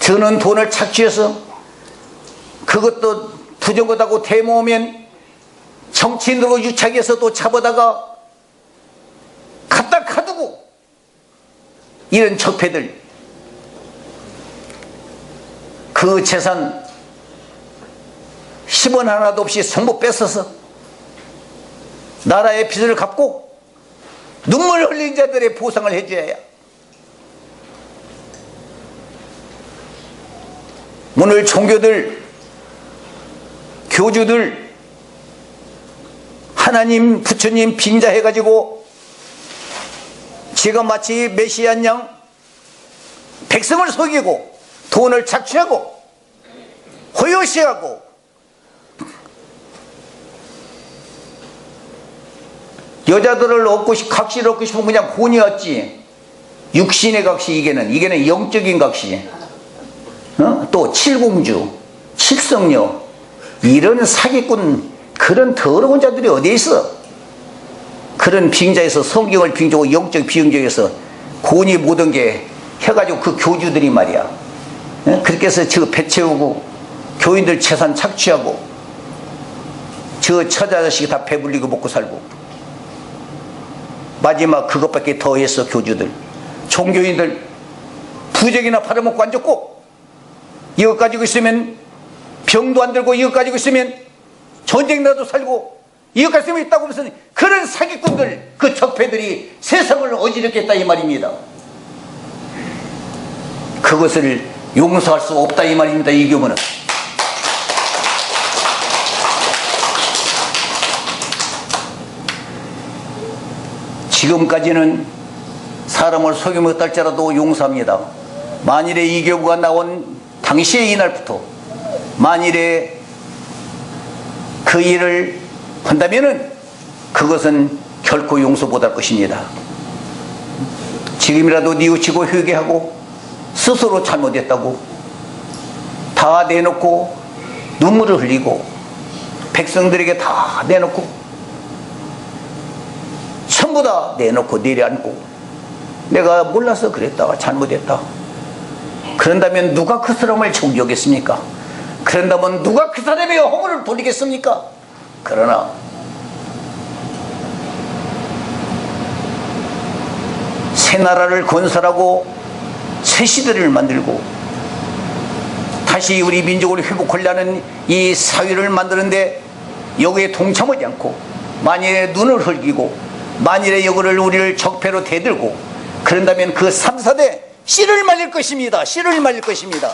저는 돈을 착취해서 그것도 부정하다고 데모오면 정치인으로 유착해서 또 잡아다가 갖다 가두고 이런 적폐들 그 재산 10원 하나도 없이 전부 뺏어서 나라의 빚을 갚고 눈물 흘린 자들의 보상을 해줘야 해요. 오늘 종교들 교주들 하나님 부처님 빙자해가지고 지금 마치 메시안 양 백성을 속이고 돈을 착취하고 호요시하고 여자들을 각시를 얻고 싶으면 그냥 혼이었지. 육신의 각시 이게는 영적인 각시. 또 칠공주 칠성녀 이런 사기꾼 그런 더러운 자들이 어디에 있어. 그런 빙자에서 성경을 빙자하고 영적 비영적에서 권위 모든 게 해가지고 그 교주들이 말이야 그렇게 해서 저 배 채우고 교인들 재산 착취하고 저 처자자식이 다 배불리고 먹고 살고 마지막 그것밖에 더 했어. 교주들 종교인들 부적이나 팔아먹고 앉았고 이것 가지고 있으면 병도 안 들고 이것 가지고 있으면 전쟁 나도 살고 이것 가지고 있다고 무슨 그런 사기꾼들 그 적폐들이 세상을 어지럽게 했다 이 말입니다. 그것을 용서할 수 없다 이 말입니다. 이 교문은 지금까지는 사람을 속이면 어떨지라도 용서합니다. 만일에 이 교부가 나온 당시의 이날부터 만일에 그 일을 한다면은 그것은 결코 용서 못할 것입니다. 지금이라도 뉘우치고 회개하고 스스로 잘못했다고 다 내놓고 눈물을 흘리고 백성들에게 다 내놓고 전부 다 내놓고 내려앉고 내가 몰라서 그랬다, 잘못했다. 그런다면 누가 그 사람을 존경하겠습니까? 그런다면 누가 그 사람의 허물을 돌리겠습니까? 그러나 새 나라를 건설하고 새 시대를 만들고 다시 우리 민족을 회복하려는 이 사회를 만드는데 여기에 동참하지 않고 만일에 눈을 흘기고 만일에 여기를 우리를 적폐로 대들고 그런다면 그 3, 4대 씨를 말릴 것입니다. 씨를 말릴 것입니다.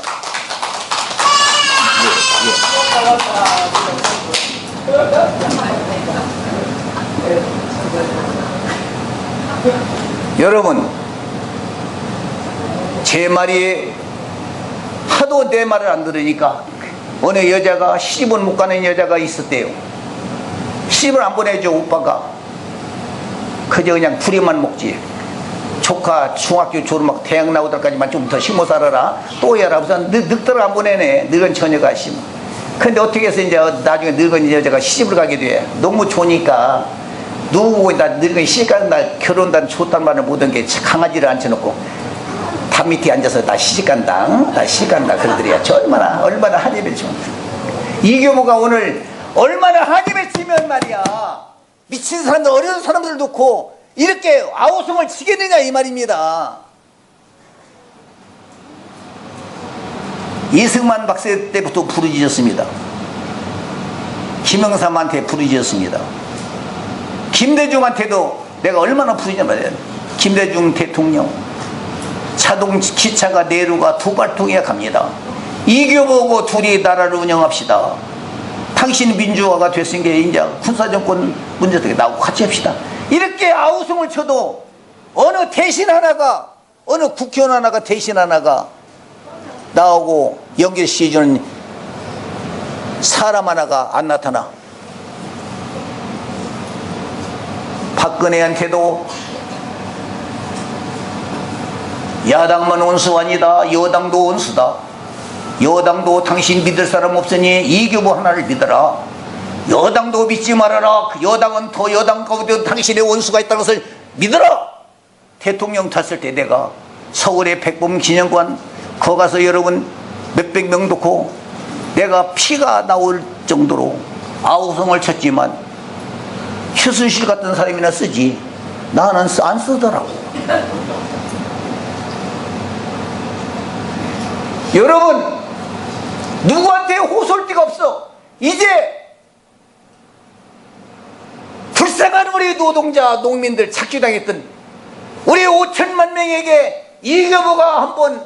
여러분, 제 말이 하도 내 말을 안 들으니까 어느 여자가 시집을 못 가는 여자가 있었대요. 시집을 안 보내줘. 오빠가 그저 그냥 부리만 먹지. 조카 중학교 졸업하고 대학 나오더까지만 좀 더 심어 살아라. 또 해라. 우선 늙더라 안 보내네. 늙은 처녀가 심어. 근데 어떻게 해서 이제 나중에 늙은 여자가 시집을 가게 돼. 너무 좋으니까 누구 나 늙은 시집가는 날 결혼단 좋단 말을 못한 게 강아지를 앉혀놓고 담 밑에 앉아서 나 시집간다. 나 시집간다. 그러더래요. 저 얼마나 한입에 치면 이교보가 오늘 얼마나 한입에 치면 말이야. 미친 사람들 어려운 사람들 놓고 이렇게 아우성을 치겠느냐 이 말입니다. 이승만 박사 때부터 부르짖었습니다. 김영삼한테 부르짖었습니다. 김대중한테도 내가 얼마나 부르짖냐면 김대중 대통령 자동 기차가 내루가 두 발통이야 갑니다. 이교보고 둘이 나라를 운영합시다. 당신 민주화가 됐으니까 이제 군사정권 문제도 나하고 같이 합시다. 이렇게 아우성을 쳐도 어느 대신 하나가 어느 국회의원 하나가 대신 하나가 나오고 연결시켜주는 사람 하나가 안 나타나. 박근혜한테도 야당만 원수 아니다. 여당도 원수다. 여당도 당신 믿을 사람 없으니 이교보 하나를 믿어라. 여당도 믿지 말아라. 여당은 더 여당 가운데 당신의 원수가 있다는 것을 믿어라. 대통령 탔을 때 내가 서울의 백범 기념관 거 가서 여러분 몇백 명 놓고 내가 피가 나올 정도로 아우성을 쳤지만 최순실 같은 사람이나 쓰지 나는 안 쓰더라고. 여러분 누구한테 호소할 데가 없어. 이제 불쌍한 우리 노동자 농민들 착취당했던 우리 5천만 명에게 이교보가 한번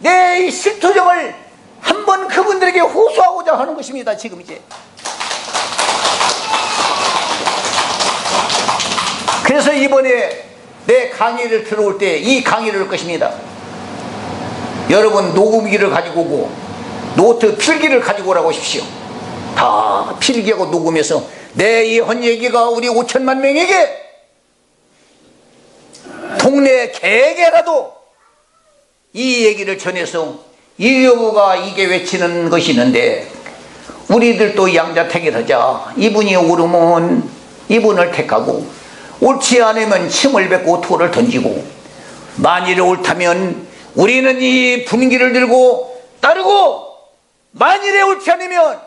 내 실투정을 한번 그분들에게 호소하고자 하는 것입니다. 지금 이제 그래서 이번에 내 강의를 들어올 때 이 강의를 할 것입니다. 여러분 녹음기를 가지고 오고 노트 필기를 가지고 오라고 하십시오. 다 필기하고 녹음해서 내 이 한 얘기가 우리 5천만 명에게 동네 개개라도 이 얘기를 전해서 이교보가 이게 외치는 것이 있는데 우리들도 양자택일하자. 이분이 옳으면 이분을 택하고 옳지 않으면 침을 뱉고 돌을 던지고 만일에 옳다면 우리는 이 분기를 들고 따르고 만일에 옳지 않으면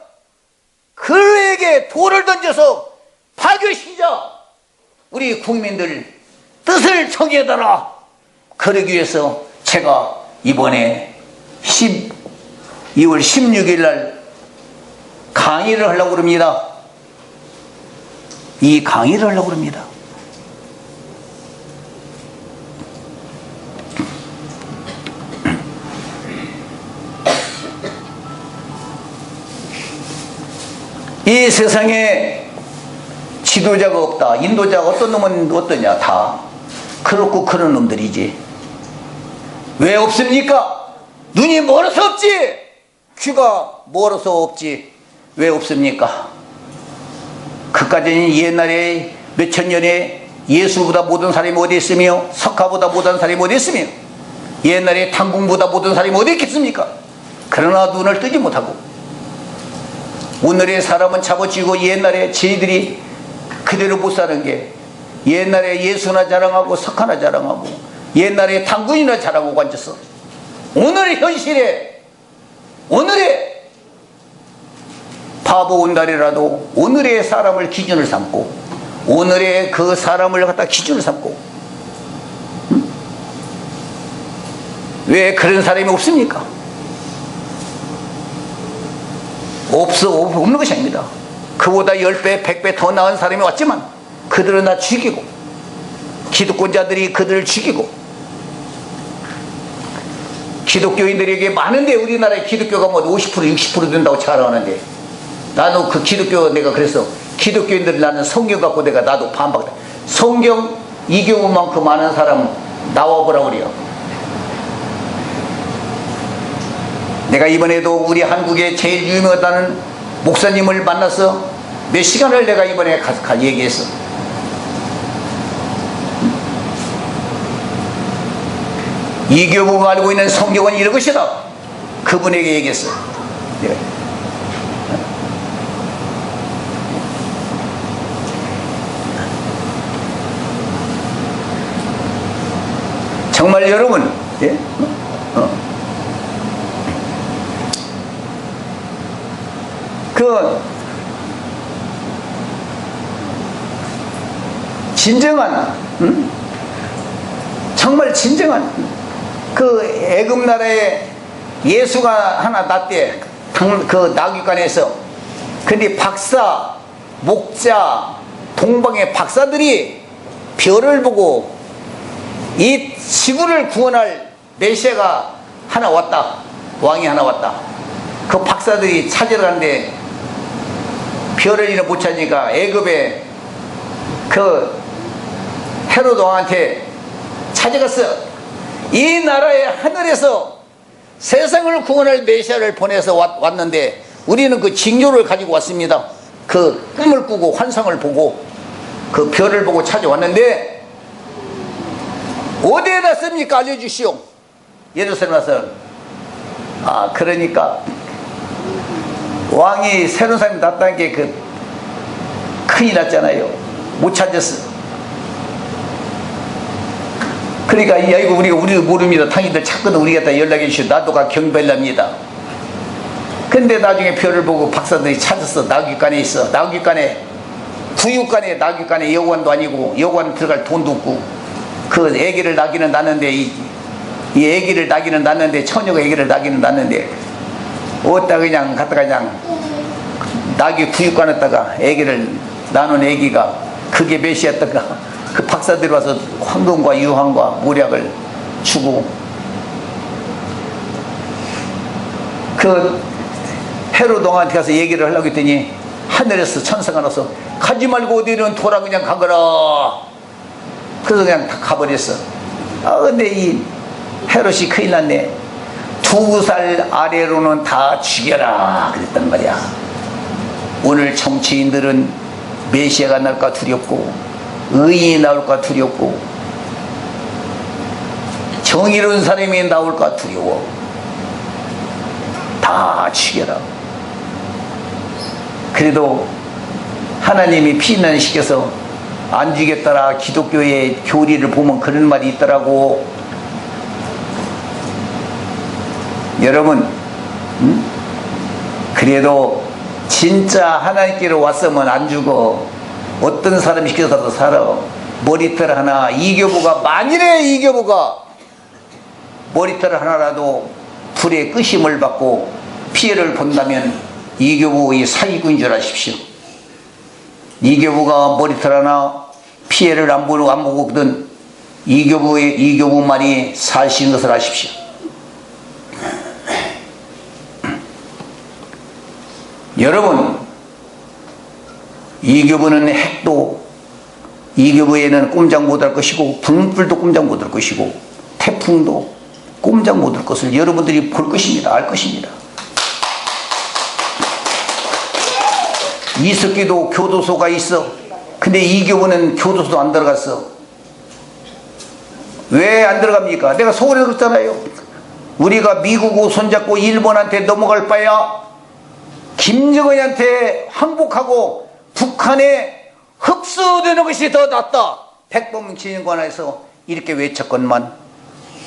그에게 돌을 던져서 파괴시키자. 우리 국민들 뜻을 정해달라. 그러기 위해서 제가 이번에 2월 16일 날 강의를 하려고 합니다. 이 강의를 하려고 합니다. 이 세상에 지도자가 없다. 인도자가 어떤 놈은 어떠냐. 다 그렇고 그런 놈들이지. 왜 없습니까? 눈이 멀어서 없지. 귀가 멀어서 없지. 왜 없습니까? 그까지는 옛날에 몇천 년에 예수보다 모든 사람이 어디 있으며 석가보다 모든 사람이 어디 있으며 옛날에 당궁보다 모든 사람이 어디 있겠습니까? 그러나 눈을 뜨지 못하고 오늘의 사람은 잡아치고 옛날에 저희들이 그대로 못 사는 게 옛날에 예수나 자랑하고 석하나 자랑하고 옛날에 당군이나 자랑하고 앉았어. 오늘의 현실에 오늘의 바보 온달이라도 오늘의 사람을 기준을 삼고 오늘의 그 사람을 갖다 기준을 삼고 왜 그런 사람이 없습니까? 없는 것이 아닙니다. 그보다 10배, 100배 더 나은 사람이 왔지만 그들은 다 죽이고 기득권자들이 그들을 죽이고 기독교인들에게 많은데 우리나라의 기독교가 뭐 50% 60% 된다고 자랑하는데 나도 그 기독교 내가 그래서 기독교인들 나는 성경 갖고 내가 나도 반박다. 성경 이교만큼 많은 사람 나와보라 그래요. 내가 이번에도 우리 한국의 제일 유명하다는 목사님을 만나서 몇 시간을 내가 이번에 가서 얘기했어. 이교부가 알고 있는 성경은 이런 것이다. 그분에게 얘기했어. 내가. 정말 여러분, 예? 그 진정한 정말 진정한 그 애굽 나라에 예수가 하나 났대. 그 나귀관에서. 근데 박사, 목자, 동방의 박사들이 별을 보고 이 지구를 구원할 메시아가 하나 왔다. 왕이 하나 왔다. 그 박사들이 찾으러 갔는데 별을 못 찾으니까 애굽에 그 헤로드 왕한테 찾아갔어. 이 나라의 하늘에서 세상을 구원할 메시아를 보내서 왔는데 우리는 그 징조를 가지고 왔습니다. 그 꿈을 꾸고 환상을 보고 그 별을 보고 찾아왔는데 어디에다 씁니까? 알려주시오. 예루살렘 와서. 아, 그러니까 왕이 새로운 사람이 났다는 게 그 큰일 났잖아요. 못 찾았어. 그러니까 이거 우리도 모릅니다. 당신들 찾거든 우리가 다 연락해 주시오. 나도 가 경배랍니다. 근데 나중에 별을 보고 박사들이 찾았어. 나귀관에 있어. 나귀관에 구육관에 나귀관에 여관도 아니고 여관 들어갈 돈도 없고 그 애기를 낳기는 낳는데 이 애기를 낳기는 낳는데 처녀가 애기를 낳기는 낳는데 어디다 그냥 갖다가 그냥 나귀 구육관에다가 애기를 낳는 애기가 그게 메시아였던가. 그 박사들이 와서 황금과 유황과 모략을 주고 그 헤로드 왕한테 가서 얘기를 하려고 했더니 하늘에서 천사가 나서 가지 말고 어디는 돌아 그냥 가거라. 그래서 그냥 다 가버렸어. 아 근데 이 헤롯이 큰일 났네. 2살 아래로는 다 죽여라 그랬단 말이야. 오늘 정치인들은 메시아가 나올까 두렵고 의인이 나올까 두렵고 정의로운 사람이 나올까 두려워. 다 죽여라. 그래도 하나님이 피난시켜서 안 죽였더라. 기독교의 교리를 보면 그런 말이 있더라고. 여러분 그래도 진짜 하나님께로 왔으면 안 죽어. 어떤 사람이 시켜서도 살아. 머리털 하나 이교부가 만일에 이교부가 머리털 하나라도 불에 끄심을 받고 피해를 본다면 이교부의 사기꾼인 줄 아십시오. 이교부가 머리털 하나 피해를 안 보거든 이교부 말이 사실인 것을 아십시오. 여러분 이교부는 핵도 이교부에는 꼼짝 못할 것이고 불도 꼼짝 못할 것이고 태풍도 꼼짝 못할 것을 여러분들이 볼 것입니다. 알 것입니다. 이석기도 교도소가 있어. 근데 이교부는 교도소도 안 들어갔어. 왜 안 들어갑니까? 내가 서울에 그랬잖아요. 우리가 미국하고 손잡고 일본한테 넘어갈 바야 김정은한테 항복하고 북한에 흡수되는 것이 더 낫다. 백범진관에서 이렇게 외쳤건만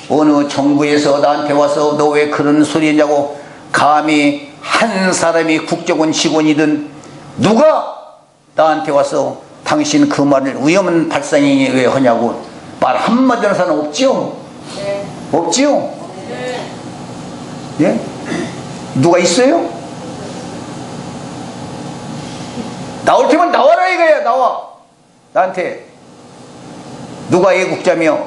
어느 정부에서 나한테 와서 너 왜 그런 소리 했냐고 감히 한 사람이 국정원 직원이든 누가 나한테 와서 당신 그 말을 위험한 발상이 왜 하냐고 말 한마디 하는 사람 없지요? 네. 없지요? 네. 예? 누가 있어요? 나올 테면 나와라 이거야. 나와. 나한테 누가 애국자며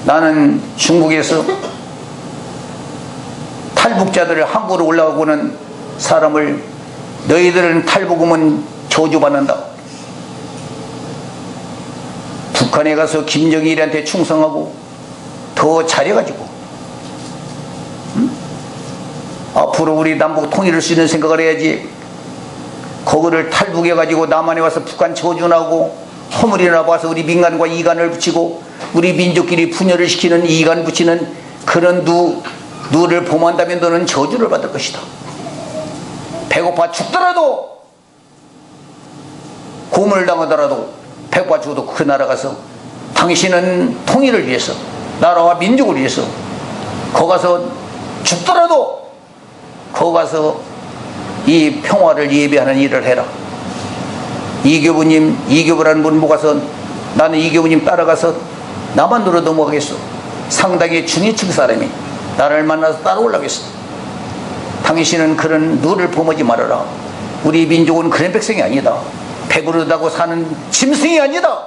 나는 중국에서 탈북자들을 한국으로 올라오고는 사람을 너희들은 탈북하면 저주받는다. 북한에 가서 김정일한테 충성하고 더 잘해가지고 앞으로 우리 남북 통일을 수 있는 생각을 해야지. 거기를 탈북해가지고 남한에 와서 북한 저주나고 허물이나 봐서 우리 민간과 이간을 붙이고 우리 민족끼리 분열을 시키는 이간 붙이는 그런 누를 범한다면 너는 저주를 받을 것이다. 배고파 죽더라도 고문을 당하더라도 배고파 죽어도 그 나라 가서 당신은 통일을 위해서 나라와 민족을 위해서 거기 가서 죽더라도 거기 가서 이 평화를 예배하는 일을 해라. 이교부님, 이교부라는 분 모아서 나는 이교부님 따라가서 나만 들어 넘어가겠어. 상당히 중위층 사람이 나를 만나서 따라오려겠어. 당신은 그런 누를 범하지 말아라. 우리 민족은 그런 백성이 아니다. 배부르다고 사는 짐승이 아니다.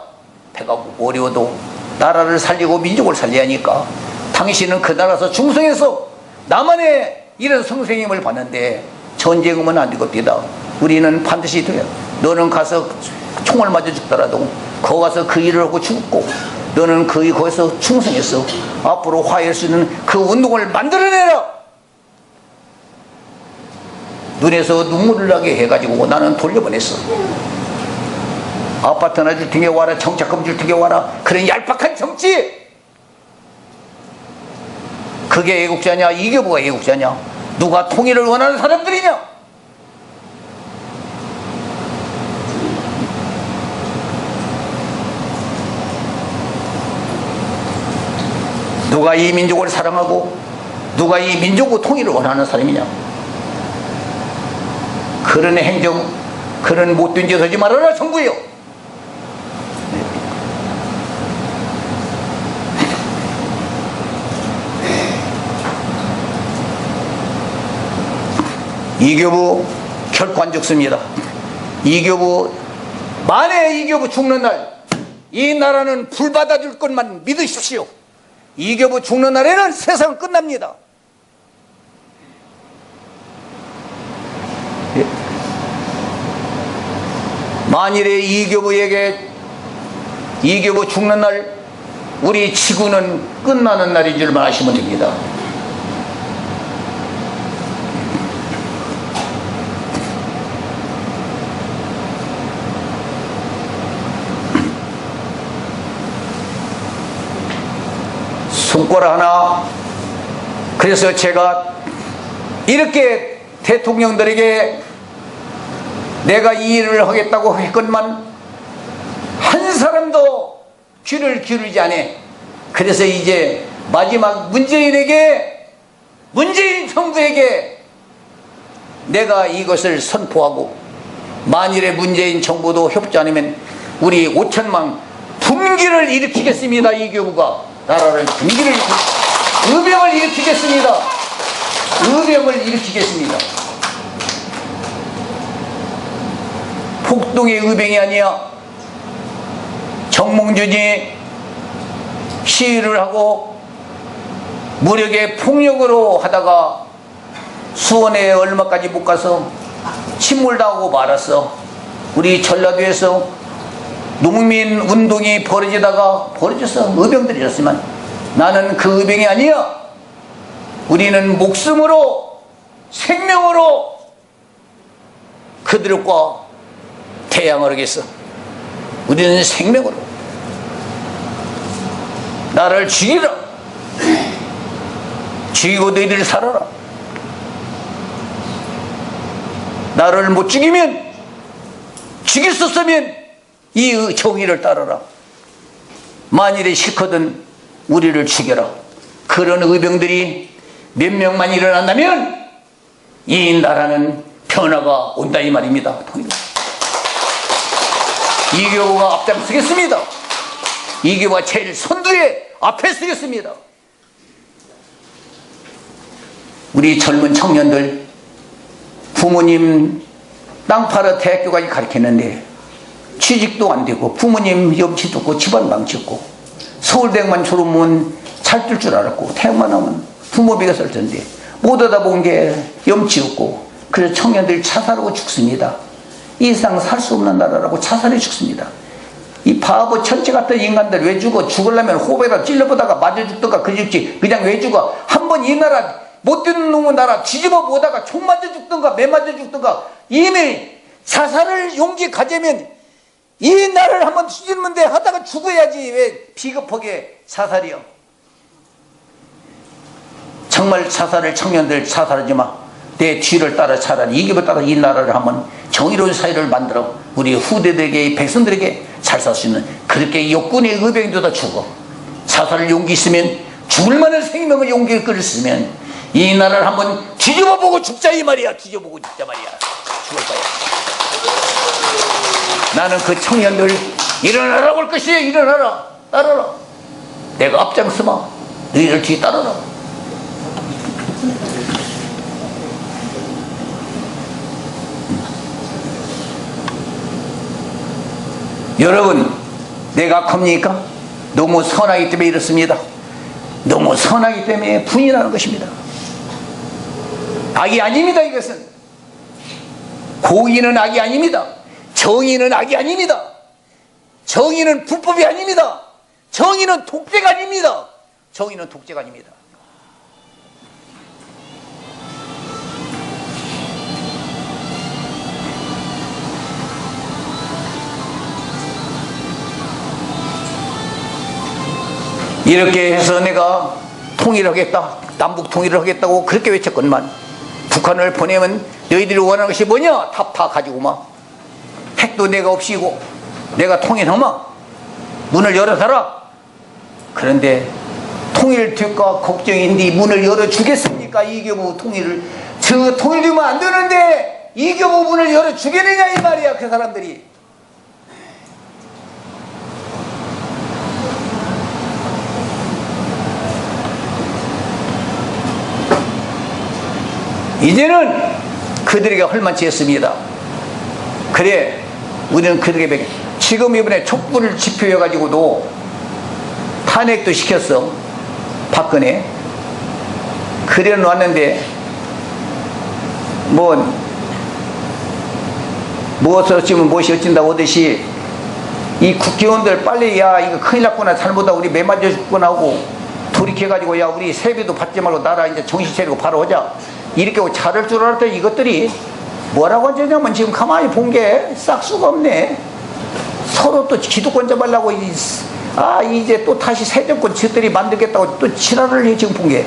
배가 어려워도 나라를 살리고 민족을 살려야 하니까 당신은 그 나라에서 중성해서 나만의 이런 성생임을 받는데 전쟁하면 안 되겁니다. 우리는 반드시 돼요. 너는 가서 총을 맞아 죽더라도 거기 가서 그 일을 하고 죽고 너는 거기서 충성해서 앞으로 화해할 수 있는 그 운동을 만들어내라. 눈에서 눈물을 나게 해가지고 나는 돌려보냈어. 아파트나 줄 테게 와라, 정착금 줄 테게 와라, 그런 얄팍한 정치. 그게 애국자냐? 이교부가 애국자냐? 누가 통일을 원하는 사람들이냐? 누가 이 민족을 사랑하고 누가 이 민족의 통일을 원하는 사람이냐? 그런 행정, 그런 못된 짓 하지 말아라 정부요. 이교부 결코 안 죽습니다. 이교부 만에 이교부 죽는 날 이 나라는 불 받아줄 것만 믿으십시오. 이교부 죽는 날에는 세상은 끝납니다. 만일에 이교부 죽는 날 우리 지구는 끝나는 날인 줄만 아시면 됩니다. 손가락 하나. 그래서 제가 이렇게 대통령들에게 내가 이 일을 하겠다고 했건만 한 사람도 귀를 기울이지 않아. 그래서 이제 마지막 문재인 정부에게 내가 이것을 선포하고 만일에 문재인 정부도 협조 안 하면 우리 5천만 분기를 일으키겠습니다. 이 교부가 나라를 의병을 일으키겠습니다. 의병을 일으키겠습니다. 폭동의 의병이 아니야. 정몽준이 시위를 하고 무력의 폭력으로 하다가 수원에 얼마까지 못 가서 침몰당하고 말았어. 우리 전라도에서 농민 운동이 벌어졌어. 의병들이었지만 나는 그 의병이 아니야. 우리는 목숨으로 생명으로 그들과 대항을 하겠어. 우리는 생명으로 나를 죽이라. 죽이고 너희들 살아라. 나를 못 죽이면, 죽일 수 없으면 이 정의를 따르라. 만일에 싫거든 우리를 죽여라. 그런 의병들이 몇 명만 일어난다면 이 나라는 변화가 온다 이 말입니다. 이교보가 앞장서겠습니다. 이교보가 제일 선두에 앞에 서겠습니다. 우리 젊은 청년들, 부모님 땅 팔아 대학교까지 가르쳤는데 취직도 안 되고 부모님 염치도 없고 집안 망쳤고 서울대학만 졸업하면 잘 뜰 줄 알았고 대학만 하면 부모비가 쓸 텐데 못 하다 본 게 염치 없고 그래서 청년들이 자살하고 죽습니다. 이 세상 살 수 없는 나라라고 자살해 죽습니다. 이 바보 천체 같은 인간들 왜 죽어? 죽으려면 호흡에다 찔러보다가 맞아 죽던가 그 죽지 그냥 왜 죽어? 한번 이 나라 못되는 놈의 나라 뒤집어 보다가 총 맞아 죽던가 매 맞아 죽던가 이미 자살을 용기 가지면 이 나라를 한번 뒤집는데 하다가 죽어야지 왜 비겁하게 자살이요. 정말 자살을 청년들 자살하지 마. 내 뒤를 따라 차라리 이기를 따라 이 나라를 한번 정의로운 사회를 만들어 우리 후대들에게 백성들에게 잘 살 수 있는 그렇게 역군의 의병도 다 죽어. 자살을 용기 있으면 죽을 만한 생명을 용기를 끌을 수 있으면 이 나라를 한번 뒤집어보고 죽자 이 말이야. 뒤집어보고 죽자 말이야. 죽을 거야. 나는 그 청년들 일어나라고 할 것이야. 일어나라. 따라라. 내가 앞장서마. 너희들 뒤에 따라라. 여러분, 내가 겁니까? 너무 선하기 때문에 이렇습니다. 너무 선하기 때문에 분이 나는 것입니다. 악이 아닙니다. 이것은 고의는 악이 아닙니다. 정의는 악이 아닙니다. 정의는 불법이 아닙니다. 정의는 독재가 아닙니다. 정의는 독재가 아닙니다. 이렇게 해서 내가 통일하겠다, 남북 통일을 하겠다고 그렇게 외쳤건만 북한을 보내면 너희들이 원하는 것이 뭐냐? 다 가지고 막 핵도 내가 없이고 내가 통일하마 문을 열어서라. 그런데 통일될까 걱정인데 문을 열어주겠습니까? 이교부 통일을 저 통일되면 안 되는데 이교부 문을 열어주겠느냐 이 말이야. 그 사람들이 이제는 그들에게 헐만치 했습니다. 그래 우리는 그들에게 지금 이번에 촛불을 집회해 가지고도 탄핵도 시켰어. 박근혜 그래 놨는데 무엇을 어찌면 무엇이 어찐다고 하듯이 이 국회의원들 빨리 야 이거 큰일 났구나 잘못하고 우리 매 맞아 죽구나 하고 돌이켜가지고 야 우리 세배도 받지 말고 나라 이제 정신 차리고 바로 오자 이렇게 하고 잘할 줄 알았더니 이것들이 뭐라고 하냐면 지금 가만히 본 게 싹수가 없네. 서로 또 기득권 잡으려고 이제 또 다시 새 정권 저들이 만들겠다고 또 지랄을 해 지금 본 게.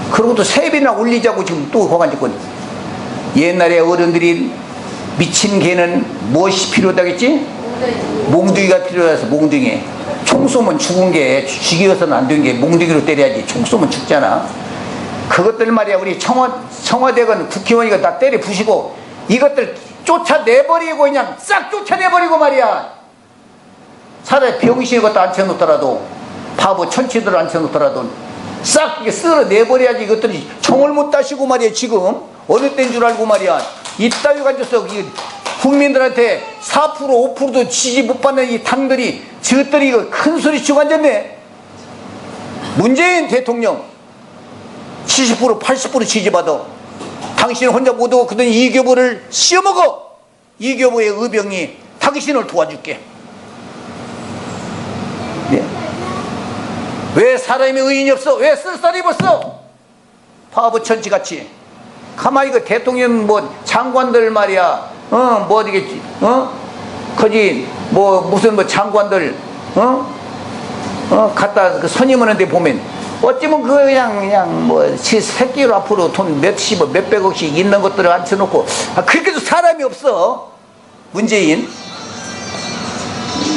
그리고 또 세배나 올리자고 지금 또 호간짓권. 옛날에 어른들이 미친 개는 무엇이 필요하다겠지? 몽둥이가 필요해서 몽둥이. 총 쏘면 죽은 게 죽이어서는 안 되는 게 몽둥이로 때려야지. 총 쏘면 죽잖아. 그것들 말이야 우리 청와대건 국회의원이가 다 때려 부시고 이것들 쫓아내버리고 그냥 싹 쫓아내버리고 말이야. 차라리 병신 것도 앉혀놓더라도 바보 천치들 앉혀놓더라도 싹 이렇게 쓸어내버려야지. 이것들이 총을 못 따시고 말이야. 지금 어느 때인 줄 알고 말이야. 이따위 가져서 국민들한테 4% 5%도 지지 못 받는 이 당들이 저들이 이거 큰 소리 치고 앉았네. 문재인 대통령 70% 80% 지지받아. 당신 혼자 못하고 그더니 이교보를 씌워먹어. 이교보의 의병이 당신을 도와줄게. 네. 왜 사람이 의인이 없어? 왜 쓸살이 입었어? 바보 천치같이. 가만히 그 대통령 장관들 말이야. 어디겠지? 거기 무슨 장관들 갖다 그 선임하는데 보면 어쩌면 그냥 뭐 새끼로 앞으로 돈 몇십억 몇백억씩 있는 것들을 앉혀놓고 그렇게도 사람이 없어. 문재인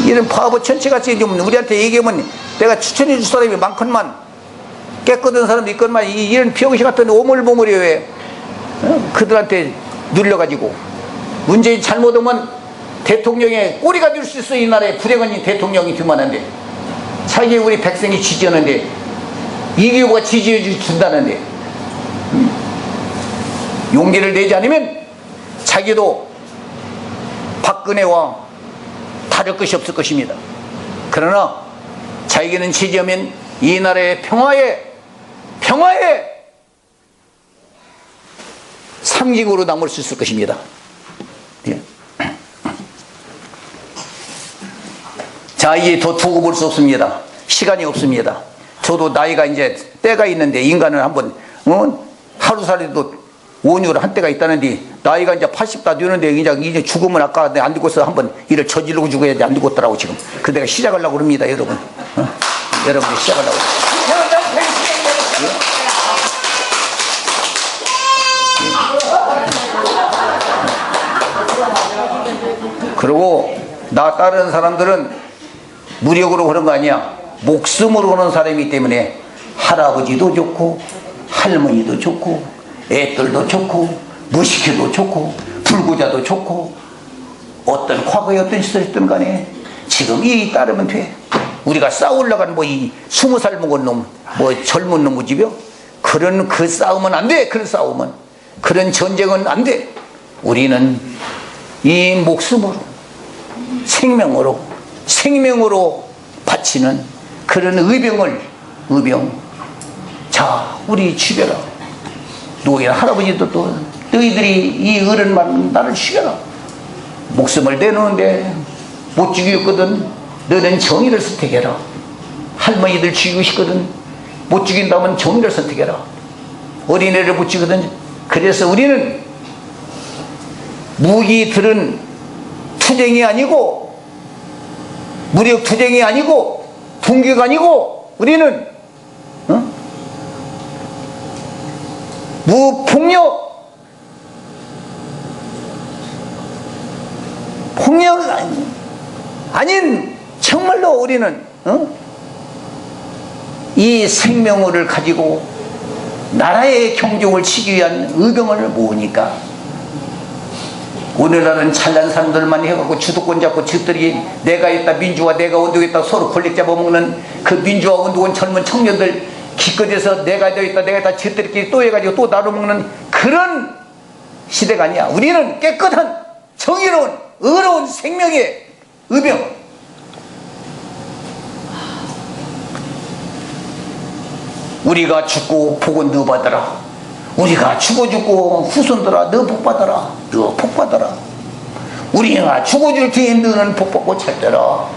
이런 바보 천치같이 좀 우리한테 얘기하면 내가 추천해 줄 사람이 많건만 깨끗한 사람도 있건만 이런 병신 같은 오물보물이 왜 그들한테 눌려가지고 문재인 잘못하면 대통령의 꼬리가 될 수 있어. 이 나라에 불행한 대통령이 되만한데 자기 우리 백성이 지지하는데 이기호가 지지해 준다는데 용기를 내지 않으면 자기도 박근혜와 다를 것이 없을 것입니다. 그러나 자기는 지지하면 이 나라의 평화의 상징으로 남을 수 있을 것입니다. 예. 자, 이제 더 두고 볼 수 없습니다. 시간이 없습니다. 저도 나이가 이제 때가 있는데 인간은 한번 하루살이도 온유를 한 때가 있다는데 나이가 이제 80다 되는데 이제 죽으면 아까 안 죽었어. 한번 일을 저지르고 죽어야지. 안 죽었더라고 지금. 그 내가 시작하려고 그럽니다, 여러분. 여러분들 시작하려고. 그리고 나 따르는 사람들은 무력으로 그런 거 아니야. 목숨으로 오는 사람이기 때문에 할아버지도 좋고 할머니도 좋고 애들도 좋고 무식해도 좋고 불구자도 좋고 어떤 과거에 어떤 시절이든 간에 지금 이 따르면 돼. 우리가 싸우려고 이 20살 먹은 놈 젊은 놈의 집이요. 그런 그 싸움은 안 돼. 그런 싸움은 그런 전쟁은 안 돼. 우리는 이 목숨으로 생명으로 바치는 그런 의병. 자, 우리 죽여라. 노인 할아버지도 또 너희들이 이 어른만 나를 죽여라. 목숨을 내놓는데 못 죽이거든. 너는 정의를 선택해라. 할머니들 죽이고 싶거든. 못 죽인다면 정의를 선택해라. 어린애를 못 죽이거든. 그래서 우리는 무기들은 투쟁이 아니고 무력 투쟁이 아니고 분개가 아니고 우리는 무폭력 아닌 정말로 우리는 이 생명을 가지고 나라의 경종을 치기 위한 의병을 모으니까 오늘날은 잘난 사람들만 해갖고 주도권 잡고 지들이 내가 있다 민주화 내가 운동했다 서로 권력 잡아먹는 그 민주화 운동은 젊은 청년들 기껏해서 내가 있다 내가 있다 지들끼리 또 해가지고 또 나눠먹는 그런 시대가 아니야. 우리는 깨끗한 정의로운 의로운 생명의 의병. 우리가 죽고 복은 너 받아라. 우리가 죽고 후손들아 너 복 받아라. 너 복 받아라. 우리가 죽어줄 테니 너는 복 받고 찰더라.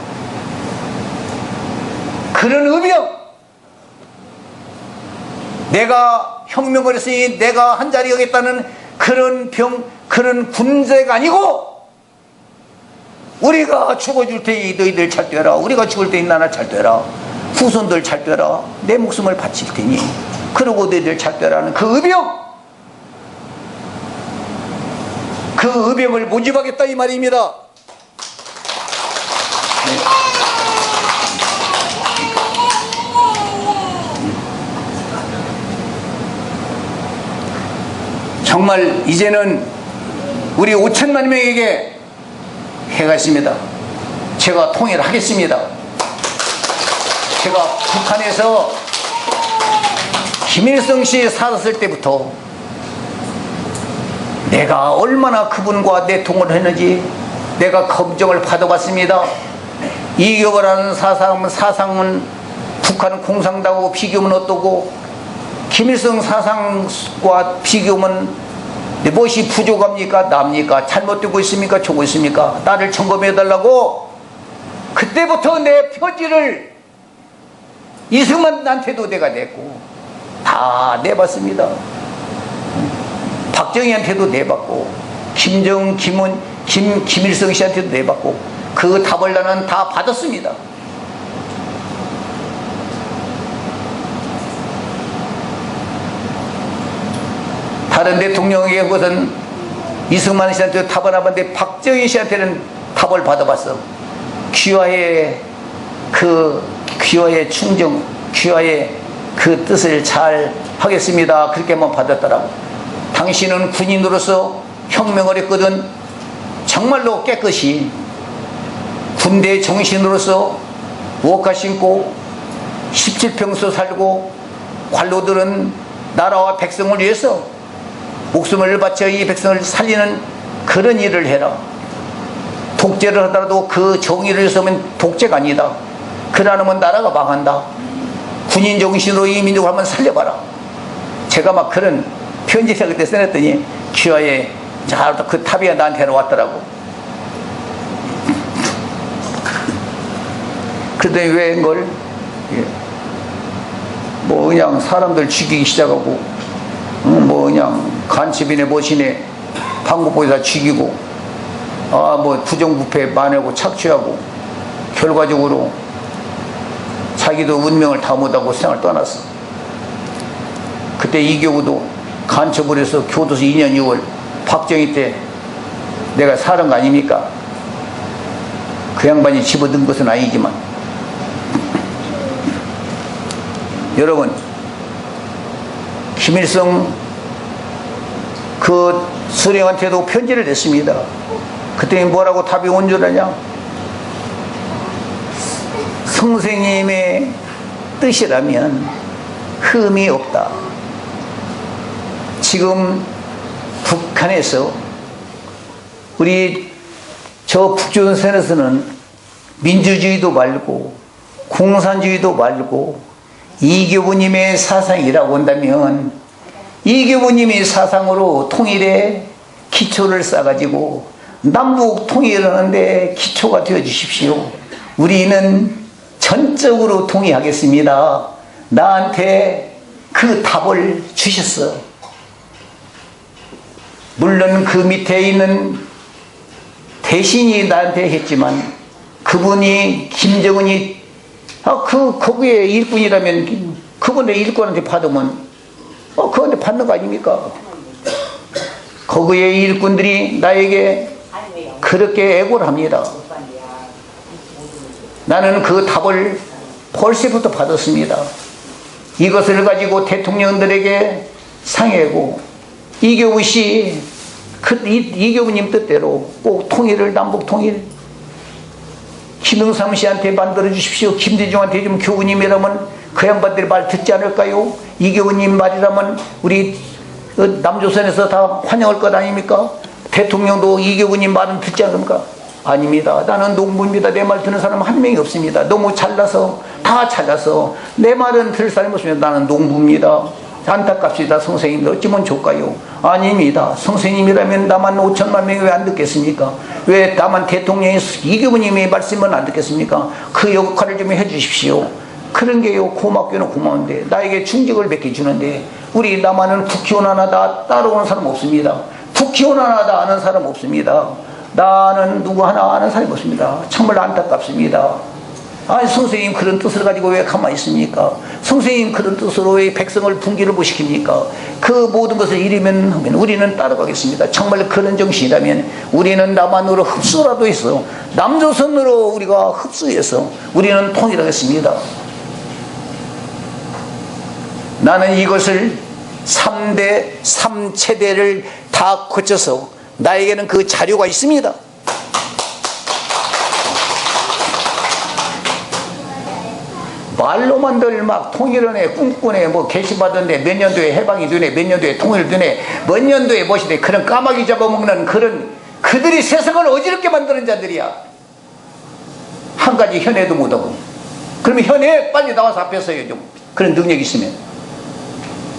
그런 의병. 내가 혁명을 했으니 내가 한자리 하겠다는 그런 그런 군대가 아니고 우리가 죽어줄 테니 너희들 잘 되라. 우리가 죽을 테니 나나 잘 되라. 후손들 잘 되라. 내 목숨을 바칠 테니 그러고 너희들 잘 되라는 그 의병. 그 의병을 모집하겠다 이 말입니다. 네. 정말 이제는 우리 5천만 명에게 해가 있습니다. 제가 통일하겠습니다. 제가 북한에서 김일성 씨 살았을 때부터 내가 얼마나 그분과 내통을 했는지 내가 검증을 받아봤습니다. 이교보라는 사상은 북한 공산당하고 비교하면 어떠고 김일성 사상과 비교하면 무엇이 부족합니까? 납니까? 잘못되고 있습니까? 좋고 있습니까? 나를 점검해달라고 그때부터 내 표지를 이승만한테도 내가 냈고 다 내봤습니다. 박정희한테도 내봤고 김일성 씨한테도 내봤고 그 답을 나는 다 받았습니다. 다른 대통령에게 그것은 이승만 씨한테 탑을 안 받는데 박정희 씨한테는 탑을 받아봤어. 귀화의 충정, 귀화의 그 뜻을 잘 하겠습니다. 그렇게만 받았더라고. 당신은 군인으로서 혁명을 했거든. 정말로 깨끗이 군대 정신으로서 워카 신고 17평소 살고 관로들은 나라와 백성을 위해서 목숨을 바쳐 이 백성을 살리는 그런 일을 해라. 독재를 하더라도 그 정의를 쓰면 독재가 아니다. 그러면 나라가 망한다. 군인 정신으로 이 민족을 한번 살려봐라. 제가 막 그런 편지를 그때 써냈더니 귀하에 그 탑이 나한테 왔더라고. 그랬더니 왜 그걸 뭐 그냥 사람들 죽이기 시작하고 뭐 그냥 간첩이네 뭐시네 방법보다 죽이고 뭐 부정부패 만회하고 착취하고 결과적으로 자기도 운명을 다 못하고 세상을 떠났어. 그때 이교구도 간첩을 해서 교도소 2년 6월 박정희 때 내가 살은 거 아닙니까? 그 양반이 집어든 것은 아니지만 여러분, 김일성 그 수령한테도 편지를 냈습니다. 그때 뭐라고 답이 온 줄 아냐? 선생님의 뜻이라면 흠이 없다. 지금 북한에서 우리 저 북조선에서는 민주주의도 말고 공산주의도 말고 이교부님의 사상이라고 한다면 이교부님의 사상으로 통일의 기초를 쌓아가지고 남북 통일을 하는데 기초가 되어 주십시오. 우리는 전적으로 통일하겠습니다. 나한테 그 답을 주셨어. 물론 그 밑에 있는 대신이 나한테 했지만 그분이 김정은이 거기에 일꾼이라면 그분의 일꾼한테 받으면 그한테 받는 거 아닙니까? 거기에 일꾼들이 나에게 그렇게 애고를 합니다. 나는 그 답을 벌써부터 받았습니다. 이것을 가지고 대통령들에게 상해고 이교부 씨, 이교부님 뜻대로 꼭 통일을 남북 통일 김영삼 씨한테 만들어 주십시오. 김대중한테 좀 교부님이라면 그 양반들이 말 듣지 않을까요? 이교부님 말이라면 우리 남조선에서 다 환영할 것 아닙니까? 대통령도 이교부님 말은 듣지 않습니까? 아닙니다. 나는 농부입니다. 내 말 듣는 사람 한 명이 없습니다. 너무 잘나서 다 잘나서 내 말은 들을 사람이 없습니다. 나는 농부입니다. 안타깝습니다. 선생님들 어찌면 좋을까요? 아닙니다. 선생님이라면 나만 5천만 명이 왜 안 듣겠습니까? 왜 나만 대통령이 이교부님의 말씀은 안 듣겠습니까? 그 역할을 좀 해주십시오. 그런 게요 고맙기는 고마운데 나에게 충직을 베껴주는데 우리 남한은 국회의원 하나 따라오는 사람 없습니다. 국회의원 하나 아는 사람 없습니다. 나는 누구 하나 아는 사람이 없습니다. 정말 안타깝습니다. 아니 선생님 그런 뜻을 가지고 왜 가만히 있습니까? 선생님 그런 뜻으로 왜 백성을 분기를 못 시킵니까? 그 모든 것을 이루면 하면 우리는 따라가겠습니다. 정말 그런 정신이라면 우리는 남한으로 흡수라도 해서 남조선으로 우리가 흡수해서 우리는 통일하겠습니다. 나는 이것을 3대 3체대를 다 거쳐서 나에게는 그 자료가 있습니다. 말로만들 막 통일은에 꿈꾸네 뭐 개시받은데 몇 년도에 해방이 되네 몇 년도에 통일되네 몇 년도에 무엇이 돼 그런 까마귀 잡아먹는 그런 그들이 세상을 어지럽게 만드는 자들이야. 한 가지 현해도 못하고 그러면 현해 빨리 나와서 앞에 서요. 좀 그런 능력이 있으면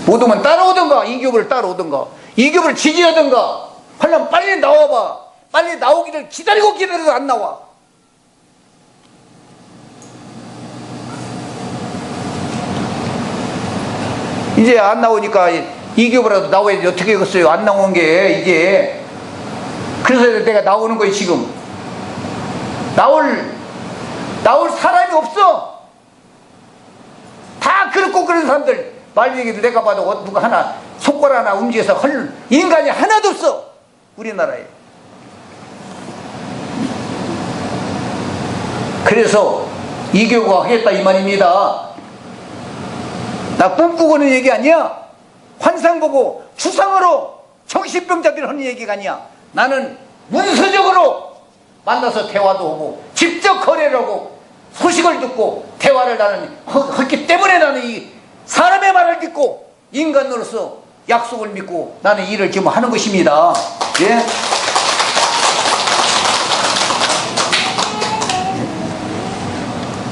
못 오면 따라오든가 이교부를 따라오든가 이교부를 지지하든가 하려면 빨리 나와봐. 빨리 나오기를 기다려도 안 나와. 이제 안 나오니까 이교부라도 나와야지. 어떻게 하겠어요? 안 나온 게 이제. 그래서 내가 나오는 거예요. 지금 나올 사람이 없어. 다 그렇고 그런 사람들 말 얘기도 내가 봐도 누가 하나 손가락 하나 움직여서 할 인간이 하나도 없어 우리나라에. 그래서 이교구가 하겠다 이 말입니다. 나 꿈꾸고는 얘기 아니야. 환상 보고 추상으로 정신병자들이 하는 얘기가 아니야. 나는 문서적으로 만나서 대화도 하고 직접 거래를 하고 소식을 듣고 대화를 나는 했기 때문에 나는 이 사람의 말을 듣고 인간으로서 약속을 믿고 나는 일을 지금 하는 것입니다. 예?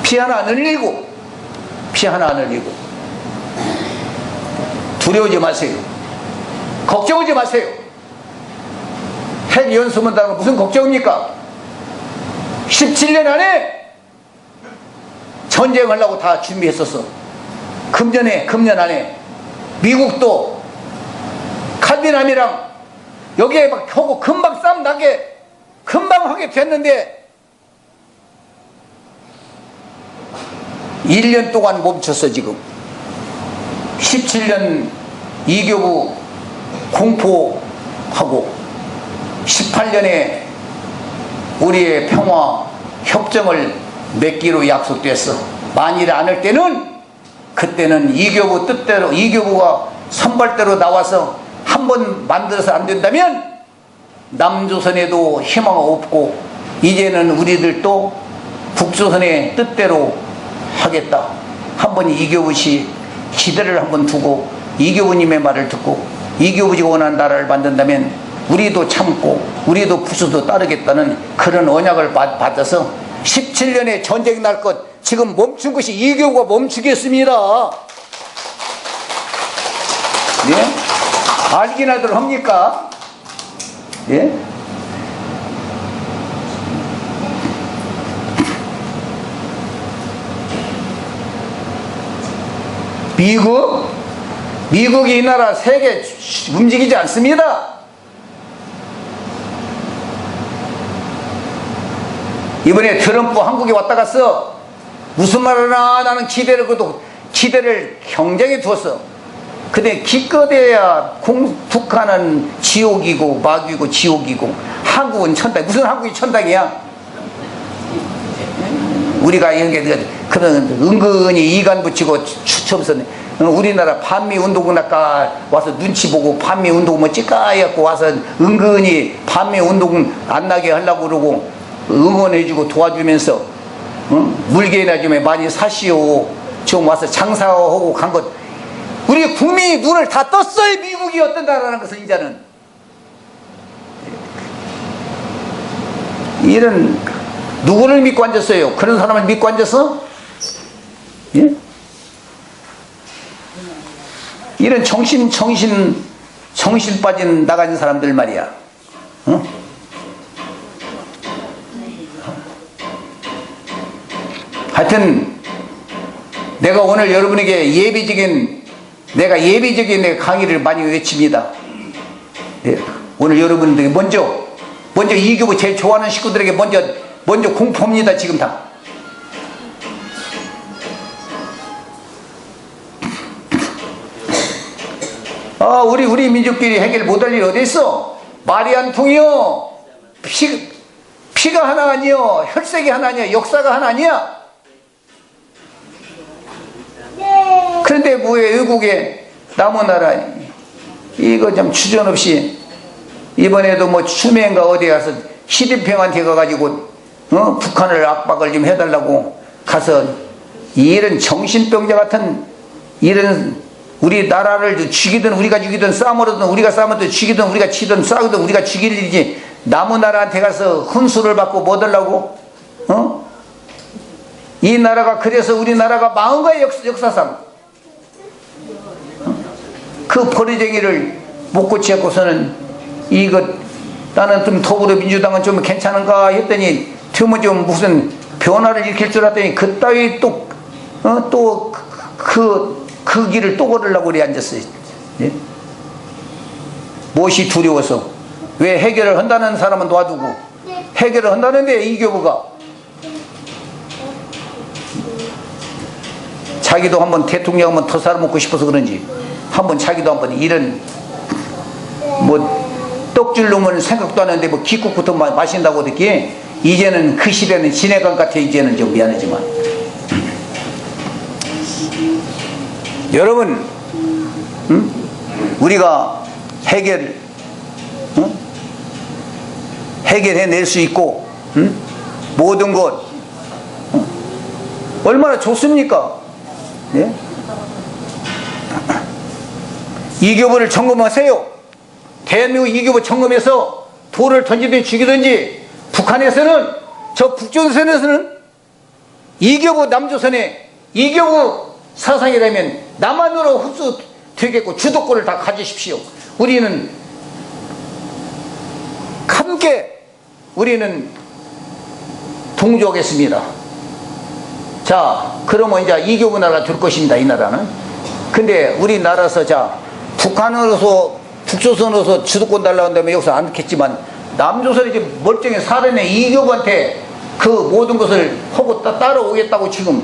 피 하나 안 흘리고 피 하나 안 흘리고 두려워하지 마세요. 걱정하지 마세요. 핵 연수문다는 건 무슨 걱정입니까? 17년 안에 전쟁하려고 다 준비했었어. 금년 안에 미국도 칼빈함이랑 여기에 막 하고 금방 싸움 나게 금방 하게 됐는데 1년 동안 멈췄어. 지금 17년 이교부 공포하고 18년에 우리의 평화 협정을 맺기로 약속됐어. 만일 안 할 때는 그때는 이교부 뜻대로 이교부가 선발대로 나와서 한번 만들어서 안 된다면 남조선에도 희망 없고 이제는 우리들도 북조선의 뜻대로 하겠다. 한번 이교부시 기대를 한번 두고 이교부님의 말을 듣고 이교부지가 원하는 나라를 만든다면 우리도 참고 우리도 부수도 따르겠다는 그런 언약을 받아서 17년에 전쟁이 날 것 지금 멈춘 것이 이교부가 멈추겠습니다. 예? 알기나들 합니까? 예? 미국이 이 나라 세계 움직이지 않습니다. 이번에 트럼프 한국에 왔다 갔어. 무슨 말 하나 나는 기대를 경쟁에 두었어. 근데 기껏해야 북한은 지옥이고 마귀고 지옥이고 한국은 천당. 무슨 한국이 천당이야? 우리가 여기 그런 은근히 이간 붙이고 추첨서 우리나라 반미운동군 아까 와서 눈치 보고 반미운동군 뭐 찌까야고 와서 은근히 반미운동군 안 나게 하려고 그러고 응원해주고 도와주면서 물개나 좀 많이 사시오. 좀 와서 장사하고 간 것 우리 국민이 눈을 다 떴어요. 미국이 어떤 나라라는 것을 이제는. 이런 누구를 믿고 앉았어요? 그런 사람을 믿고 앉았어? 예? 이런 정신 빠진 나가는 사람들 말이야. 어? 하여튼 내가 오늘 여러분에게 예비적인 강의를 많이 외칩니다. 예. 오늘 여러분들에게 먼저 이교부 제일 좋아하는 식구들에게 먼저 공포입니다. 지금 다. 우리 민족끼리 해결 못할 일이 어디 있어? 말이 한 통이요. 피가 하나 아니요. 혈색이 하나 아니야. 역사가 하나 아니야. 그런데 왜 외국에 남은 나라 이거 좀 추전 없이 이번에도 뭐 추미애인가 어디 가서 시진핑한테 가가지고 북한을 압박을 좀 해달라고 가서 이런 정신병자 같은 이런 우리 나라를 죽이든 우리가 죽이든 싸움으로든 우리가 싸우든 죽이든 우리가 치든 싸우든 우리가 죽일 일이지 남은 나라한테 가서 훈수를 받고 뭐 하려고? 이 나라가 그래서 우리나라가 망한 거야. 역사상 그 버리쟁이를 못 고치고서는 나는 좀 더불어민주당은 좀 괜찮은가 했더니 좀 무슨 변화를 일으킬 줄 알았더니 그따위 그 길을 또 걸으려고 그래 앉았어요. 예? 무엇이 두려워서? 왜 해결을 한다는 사람은 놔두고 해결을 한다는데 이교부가 자기도 한번 대통령 한번 더 살아먹고 싶어서 그런지 한번 자기도 한번 이런 뭐 떡줄 놈은 생각도 안 하는데 뭐 기국부터 마신다고 듣기에 이제는 그 시대는 지내간 것 같아. 이제는 좀 미안하지만 여러분 우리가 해결해낼 수 있고 모든 것 얼마나 좋습니까? 예? 이교부를 점검하세요. 대한민국 이교부 점검해서 돌을 던지든지 죽이든지 북한에서는 저 북조선에서는 이교부 남조선의 이교부 사상이라면 남한으로 흡수되겠고 주도권을 다 가지십시오. 우리는 함께 우리는 동조하겠습니다. 자, 그러면 이제 이교부 나라 될 것입니다. 이 나라는. 근데 우리나라에서 자 북한으로서 북조선으로서 주도권 달라고 한다면 여기서 안 듣겠지만 남조선이 이제 멀쩡히 살아낸 이교부한테 그 모든 것을 하고 따라오겠다고 지금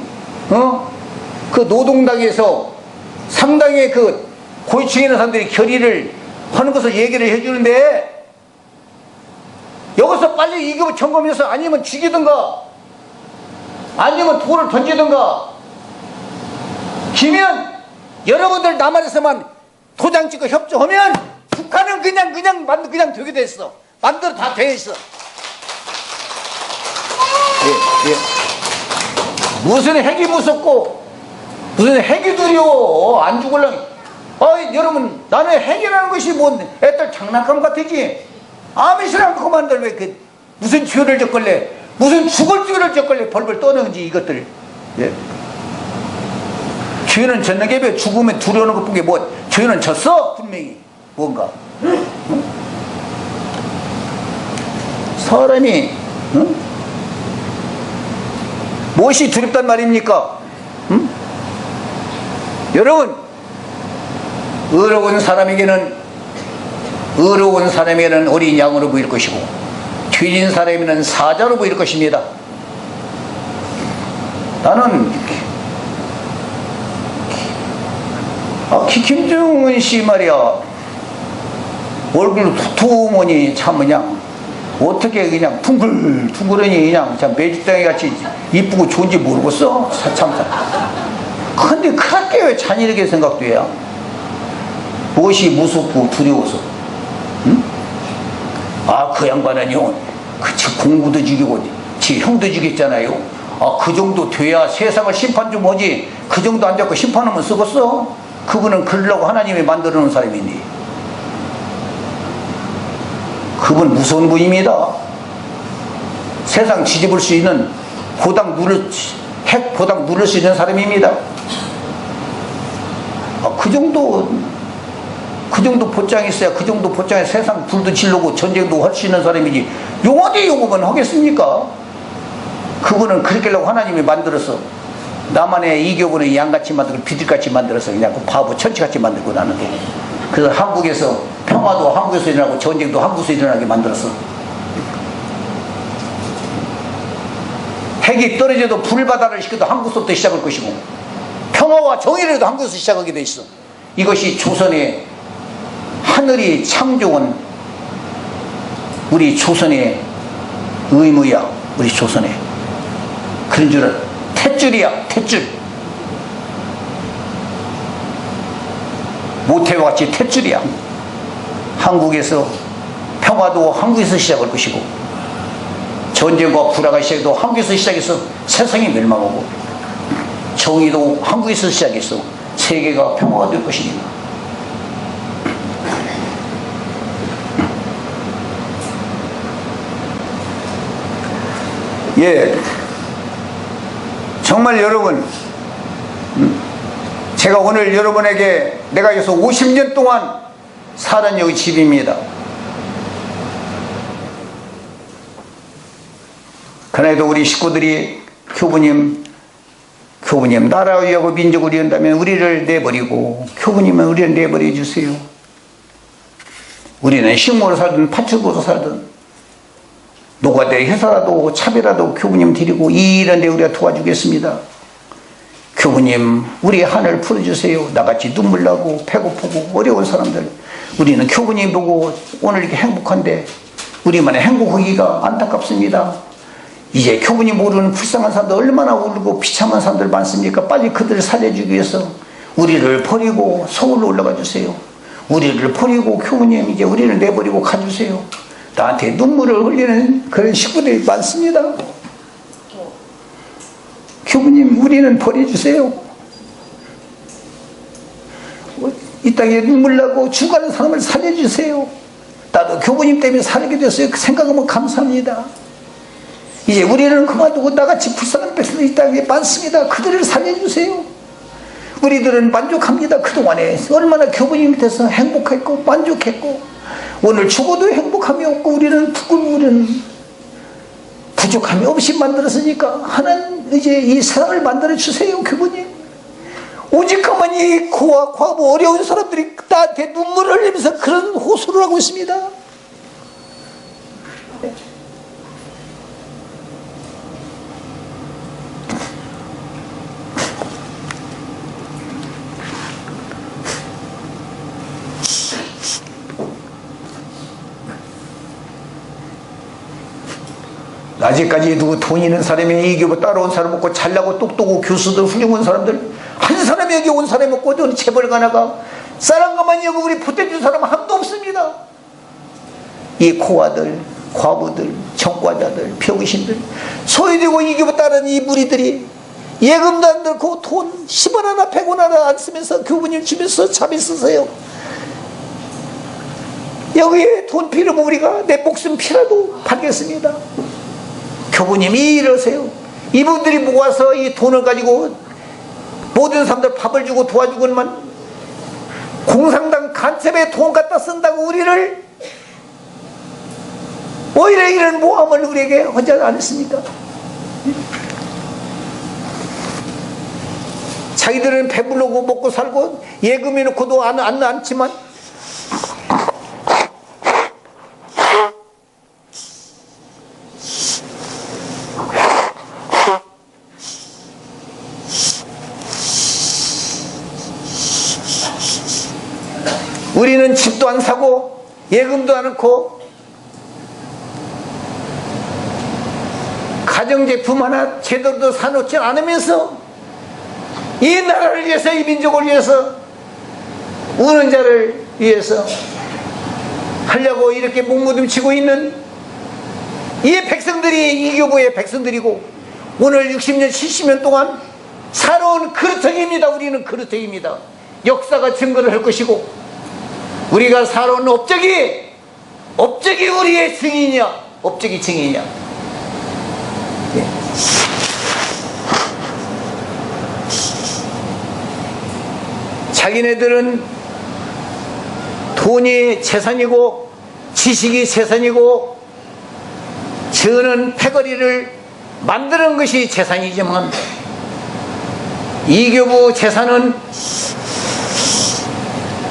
그 노동당에서 상당히 그 고위층에 있는 사람들이 결의를 하는 것을 얘기를 해주는데 여기서 빨리 이교부 점검해서 아니면 죽이든가 아니면 돌을 던지든가 기면 여러분들 남한에서만 도장 찍고 협조하면 북한은 그냥 되게 돼 있어. 만들어 다 돼 있어. 예. 무슨 핵이 무섭고 무슨 핵이 두려워. 안 죽을랑. 여러분 나는 핵이라는 것이 뭐 애들 장난감 같으지. 아미시랑 그만들 왜 그 무슨 죄를 졌걸래. 무슨 죽을 죄를 졌걸래. 벌벌 떠는지 이것들. 예. 죄는 졌는 게 왜 죽으면 두려우는 것뿐이 뭐 죄는 졌어 분명히 뭔가. 사람이 무엇이 두렵단 말입니까? 여러분 의로운 사람에게는 어린 양으로 보일 것이고 죄진 사람에게는 사자로 보일 것입니다. 나는 김정은 씨 말이야 얼굴 두툼하니 참 그냥 어떻게 그냥 둥글둥글하니 그냥 참 매직덩이 같이 이쁘고 좋은지 모르겠어. 참. 근데 그렇게 왜 잔인하게 생각도 해야? 무엇이 무섭고 두려워서? 응? 그 양반은요 그 공부도 죽이고 지 형도 죽였잖아요. 그 정도 돼야 세상을 심판 좀 하지. 그 정도 안 잡고 심판하면 쓰겠어? 그분은 그러려고 하나님이 만들어 놓은 사람이니 그분 무서운 분입니다. 세상 뒤집을 수 있는 핵 고당 누를 수 있는 사람입니다. 그 정도 보장이 있어야 그 정도 보장에 세상 불도 질르고 전쟁도 할 수 있는 사람이지. 어디 요구만 하겠습니까? 그분은 그렇게 하려고 하나님이 만들어서 나만의 이교부는 양같이 만들고 비둘같이 만들어서 그냥 그 바보 천치같이 만들고 나는데 그래서 한국에서 평화도 한국에서 일어나고 전쟁도 한국에서 일어나게 만들었어. 핵이 떨어져도 불바다를 시켜도 한국서부터 시작할 것이고 평화와 정의라도 한국에서 시작하게 돼 있어. 이것이 조선의 하늘이 창조한 우리 조선의 의무야. 우리 조선의 그런 줄은 탯줄이야. 탯줄. 모태와 같이 탯줄이야. 한국에서 평화도 한국에서 시작할 것이고 전쟁과 불화가 시작해도 한국에서 시작해서 세상이 멸망하고 정의도 한국에서 시작해서 세계가 평화가 될 것입니다. 예, 정말 여러분, 제가 오늘 여러분에게 내가 여기서 50년 동안 살은 여기 집입니다. 그날에도 우리 식구들이 교부님 나라 위하고 민족을 위한다면 우리를 내버리고 교부님은 우리를 내버려 주세요. 우리는 식모로 살든 파출부로 살든 노가다에 해서라도 차비라도 교부님 드리고 이 일은 데 우리가 도와주겠습니다. 교부님, 우리 하늘 풀어주세요. 나같이 눈물 나고 배고프고 어려운 사람들, 우리는 교부님 보고 오늘 이렇게 행복한데 우리만의 행복하기가 안타깝습니다. 이제 교부님 모르는 불쌍한 사람들 얼마나 울고 비참한 사람들 많습니까? 빨리 그들을 살려주기 위해서 우리를 버리고 서울로 올라가 주세요. 우리를 버리고 교부님 이제 우리를 내버리고 가주세요. 나한테 눈물을 흘리는 그런 식구들이 많습니다. 교부님, 우리는 버려주세요. 이 땅에 눈물 나고 죽어가는 사람을 살려주세요. 나도 교부님 때문에 살게 됐어요. 그 생각하면 감사합니다. 이제 우리는 그만두고 나같이 불쌍한 백성들이 이 땅에 많습니다. 그들을 살려주세요. 우리들은 만족합니다. 그동안에 얼마나 교부님 밑에서 행복했고 만족했고, 오늘 죽어도 행복함이 없고 우리는 부족함이 없이 만들었으니까 하나님 이제 이 세상을 만들어 주세요. 교부님, 오직하면 이 고아 과부 어려운 사람들이 나한테 눈물을 흘리면서 그런 호소를 하고 있습니다. 아직까지 누구 돈 있는 사람이 이교부 따라온 사람 없고 잘나고 똑똑하고 교수들 훌륭한 사람들 한 사람이 여기 온 사람이 없고 또 재벌가 나가 쌀한 것만 여기 우리 보태준 사람 한도 없습니다. 이 고아들, 과부들, 정과자들, 병신들, 소외되고 이교부 따르는 이 무리들이 예금도 안 들고 돈 10원 하나 100원 하나 안 쓰면서 교부님 주면서 잠이 쓰세요. 여기에 돈 필요면 우리가 내 목숨 피라도 받겠습니다. 교부님이 이러세요. 이분들이 모아서 이 돈을 가지고 모든 사람들 밥을 주고 도와주고만 공산당 간첩에 돈 갖다 쓴다고 우리를 오히려 이런 모함을 우리에게 하지 않았습니까? 자기들은 배부르고 먹고 살고 예금해 놓고도 않지만 우리는 집도 안 사고 예금도 안 넣고 가정제품 하나 제대로 사놓지 않으면서 이 나라를 위해서 이 민족을 위해서 우는 자를 위해서 하려고 이렇게 목무름치고 있는 이 백성들이 이교부의 백성들이고 오늘 60년 70년 동안 살아온 그루터기입니다. 우리는 그루터기입니다. 역사가 증거를 할 것이고 우리가 살아온 업적이 우리의 증인이야. 업적이 증인이야. 예. 자기네들은 돈이 재산이고 지식이 재산이고 저는 패거리를 만드는 것이 재산이지만 이교부 재산은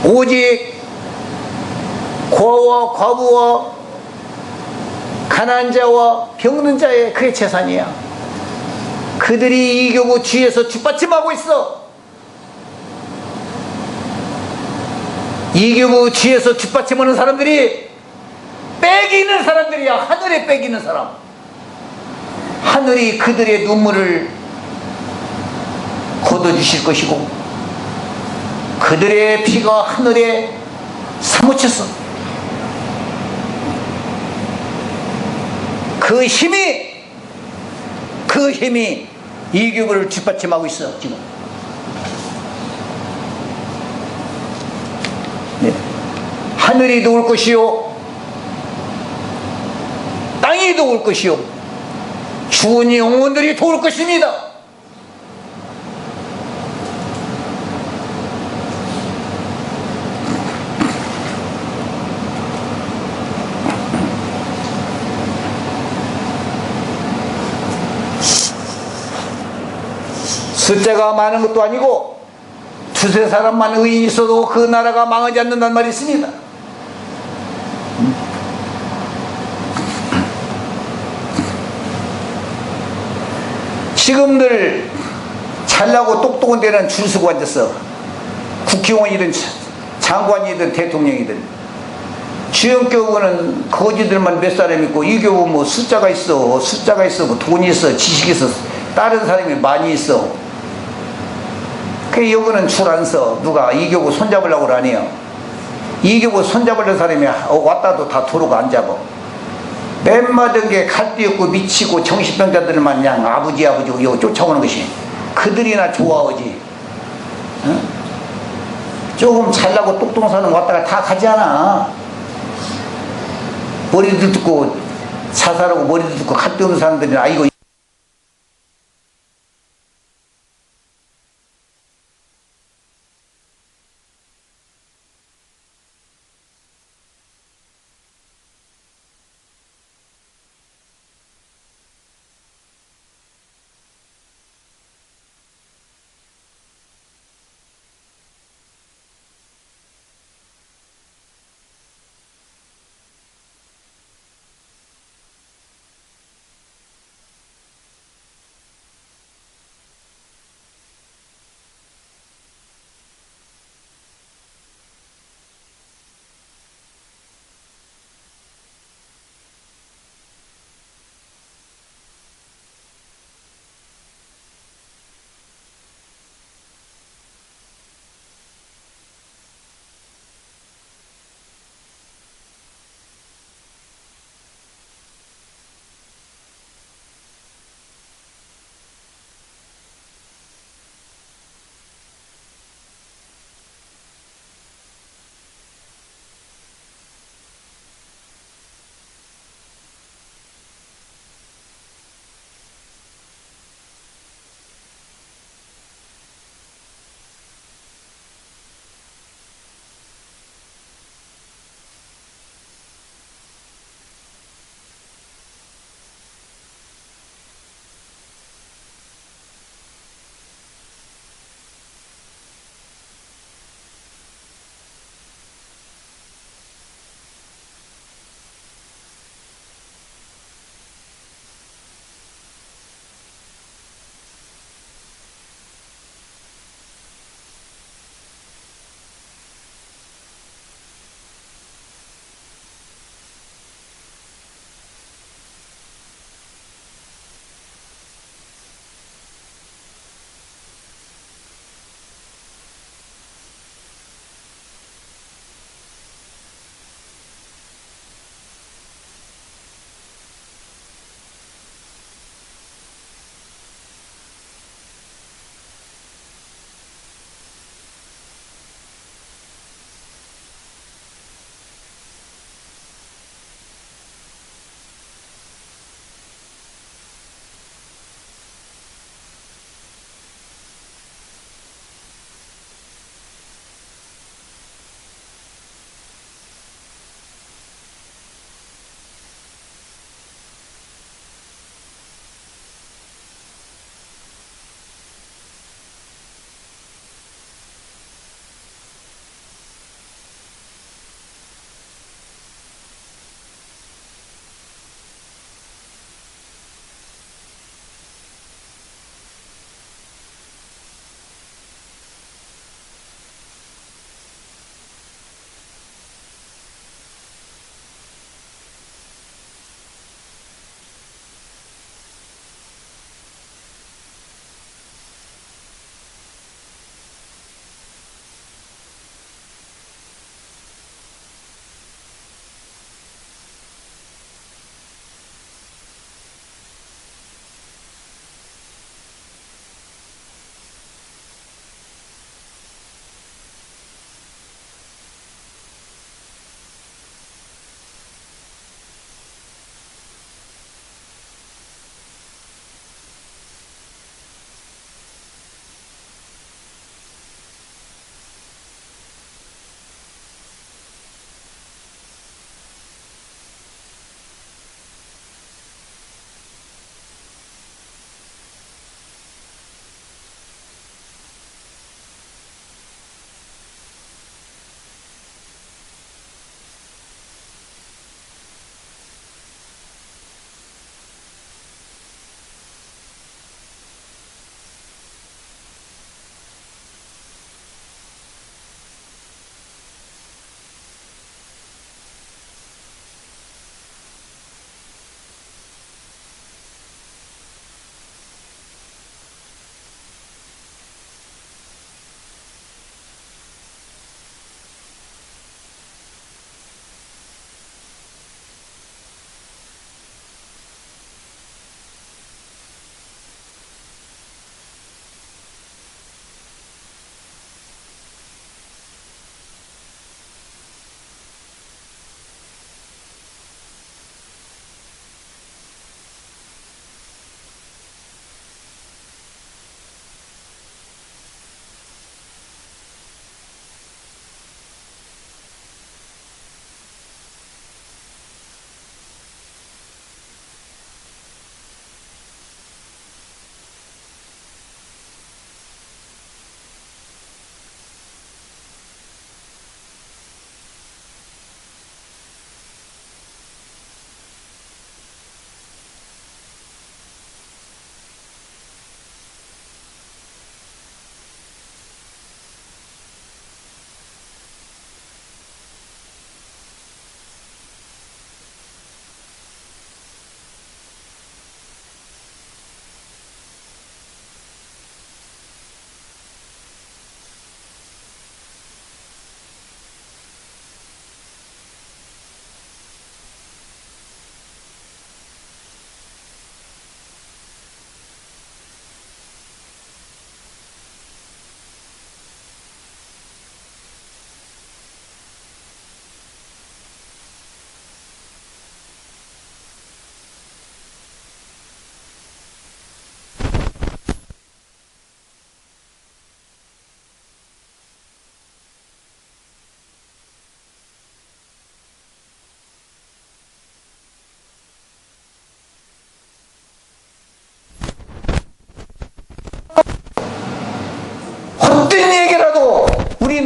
오직 고아와 과부와 가난한 자와 병든 자의 그의 재산이야. 그들이 이교부 뒤에서 뒷받침하고 있어. 이교부 뒤에서 뒷받침하는 사람들이 빽이 있는 사람들이야. 하늘에 빽이 있는 사람. 하늘이 그들의 눈물을 걷어주실 것이고 그들의 피가 하늘에 사무쳤어. 그 힘이 이교부를 뒷받침하고 있어. 지금 네. 하늘이 도울 것이요 땅이 도울 것이요 죽은 영혼들이 도울 것입니다. 숫자가 많은 것도 아니고 두세 사람만 의인이 있어도 그 나라가 망하지 않는다는 말이 있습니다. 지금들 잘나고 똑똑한 데는 줄 서고 앉았어. 국회의원이든 장관이든 대통령이든. 주연교구는 거지들만 몇 사람 있고, 이 교구 뭐 숫자가 있어, 뭐 돈이 있어, 지식이 있어, 다른 사람이 많이 있어. 그 여기는 줄 안 서. 누가 이 교구 손잡으려고 그러네요. 이 교구 손잡으려는 사람이 왔다도 다 도로가 안 잡아. 맨 맞은 게 갈데 없고 미치고 정신병자들만 그냥 아버지 여기 쫓아오는 것이. 그들이나 좋아하지. 응? 조금 잘나고 똑똑한 사람 왔다가 다 가지 않아. 머리도 듣고 자살하고 머리도 듣고 갈데 없는 사람들이나 이거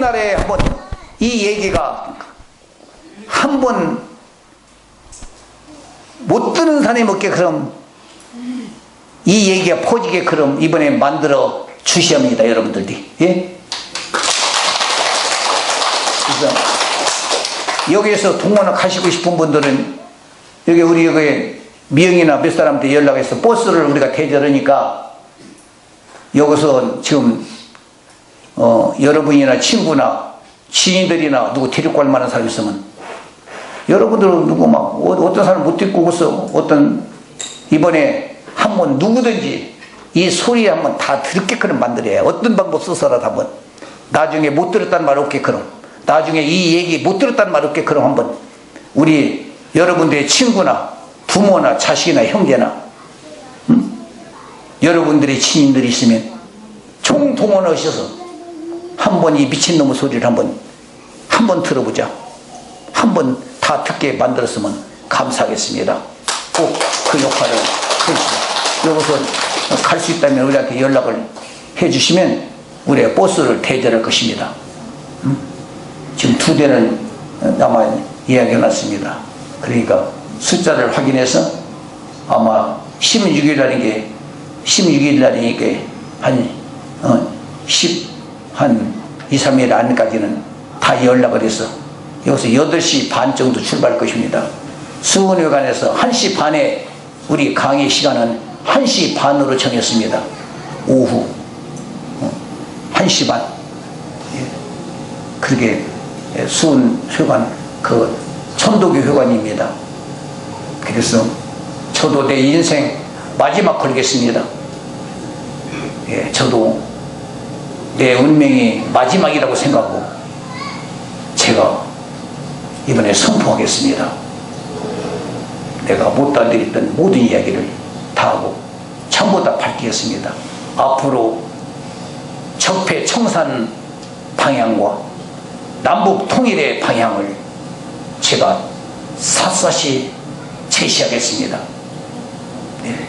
우리나라에 한번 이 얘기가 한번 못 드는 사람이 먹게 그럼 이 얘기가 퍼지게 그럼 이번에 만들어 주셔야 합니다, 여러분들이. 예? 그래서 여기에서 동원을 가시고 싶은 분들은 여기 우리 여기 미영이나 몇 사람한테 연락해서 버스를 우리가 대절하니까 여기서 지금 여러분이나 친구나 지인들이나 누구 데리고 갈 만한 사람 있으면 여러분들은 누구 막 어떤 사람 못 데리고 오고서 어떤 이번에 한번 누구든지 이 소리 한번 다 들게끔 만들어야 어떤 방법 써서라도 한번 나중에 못 들었다는 말 없게끔 나중에 이 얘기 못 들었다는 말 없게끔 한번 우리 여러분들의 친구나 부모나 자식이나 형제나 여러분들의 친인들이 있으면 총동원하셔서 한번 이 미친놈의 소리를 한번 들어보자. 한번 다 듣게 만들었으면 감사하겠습니다. 꼭 그 역할을 해주시고 여기서 갈 수 있다면 우리한테 연락을 해주시면 우리가 버스를 대절할 것입니다. 지금 2대는 아마 이야기해놨습니다. 그러니까 숫자를 확인해서 아마 16일 날이게 16일 날이니까 한 2, 3일 안까지는 다 연락을 해서 여기서 8시 반 정도 출발할 것입니다. 수원회관에서 1시 반에 우리 강의 시간은 1시 반으로 정했습니다. 오후 1시 반. 그렇게 수원회관 그 천도교 회관입니다. 그래서 저도 내 인생 마지막 걸겠습니다. 예, 저도 내 운명이 마지막이라고 생각하고 제가 이번에 선포하겠습니다. 내가 못다 드렸던 모든 이야기를 다 하고 전부 다 밝히겠습니다. 앞으로 적폐 청산 방향과 남북 통일의 방향을 제가 샅샅이 제시하겠습니다. 네.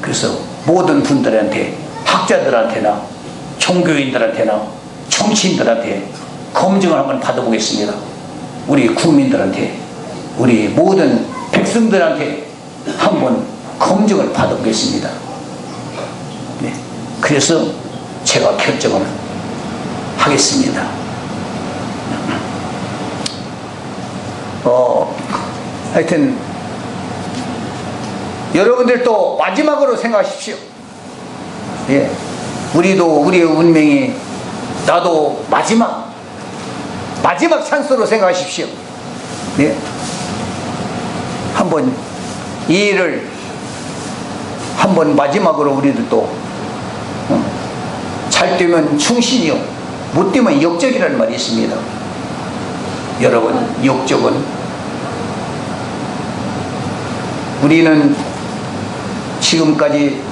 그래서 모든 분들한테 학자들한테나 종교인들한테나 정치인들한테 검증을 한번 받아보겠습니다. 우리 국민들한테 우리 모든 백성들한테 한번 검증을 받아보겠습니다. 네. 그래서 제가 결정을 하겠습니다. 하여튼 여러분들도 마지막으로 생각하십시오. 예. 우리도 우리의 운명이 나도 마지막 찬스로 생각하십시오. 네. 한번 이 일을 한번 마지막으로 우리들도 잘 되면 충신이요 못 되면 역적이라는 말이 있습니다. 여러분, 역적은 우리는 지금까지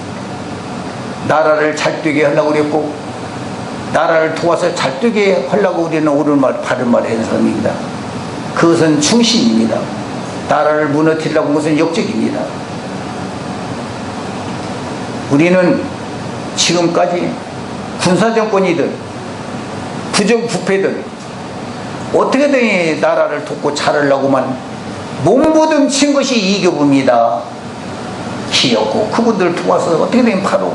나라를 잘 되게 하려고 그랬고 나라를 도와서 잘 되게 하려고 우리는 옳은 말 바른 말 하는 사람입니다. 그것은 충신입니다. 나라를 무너뜨리려고 한 것은 역적입니다. 우리는 지금까지 군사정권이든 부정부패든 어떻게든 나라를 돕고 잘하려고만 몸부림친 것이 이교부입니다. 기었고 그분들 도와서 어떻게든 바로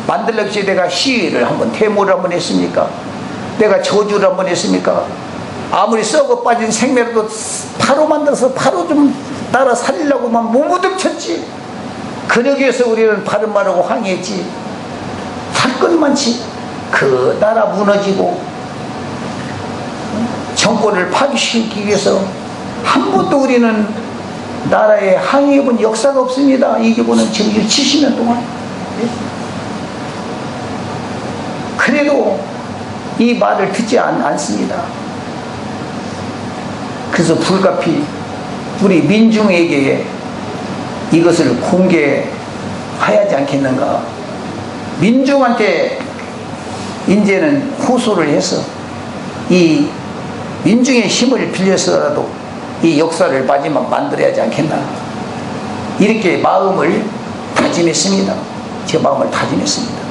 만들려고 해서 내가 시위를 한번 데모를 한번 했습니까? 내가 저주를 한번 했습니까? 아무리 썩어 빠진 생매라도 바로 만들어서 바로 좀 나라 살리려고만 몸부림쳤지. 그러기 위해서 우리는 바른 말하고 항의했지. 할 것 많지. 그 나라 무너지고 정권을 파괴시키기 위해서 한 번도 우리는 나라에 항의해본 역사가 없습니다. 이겨보는 지금 70년 동안. 그래도 이 말을 듣지 않습니다. 그래서 불가피 우리 민중에게 이것을 공개해야지 않겠는가. 민중한테 이제는 호소를 해서 이 민중의 힘을 빌려서라도 이 역사를 마지막 만들어야 하지 않겠나. 이렇게 마음을 다짐했습니다. 제 마음을 다짐했습니다.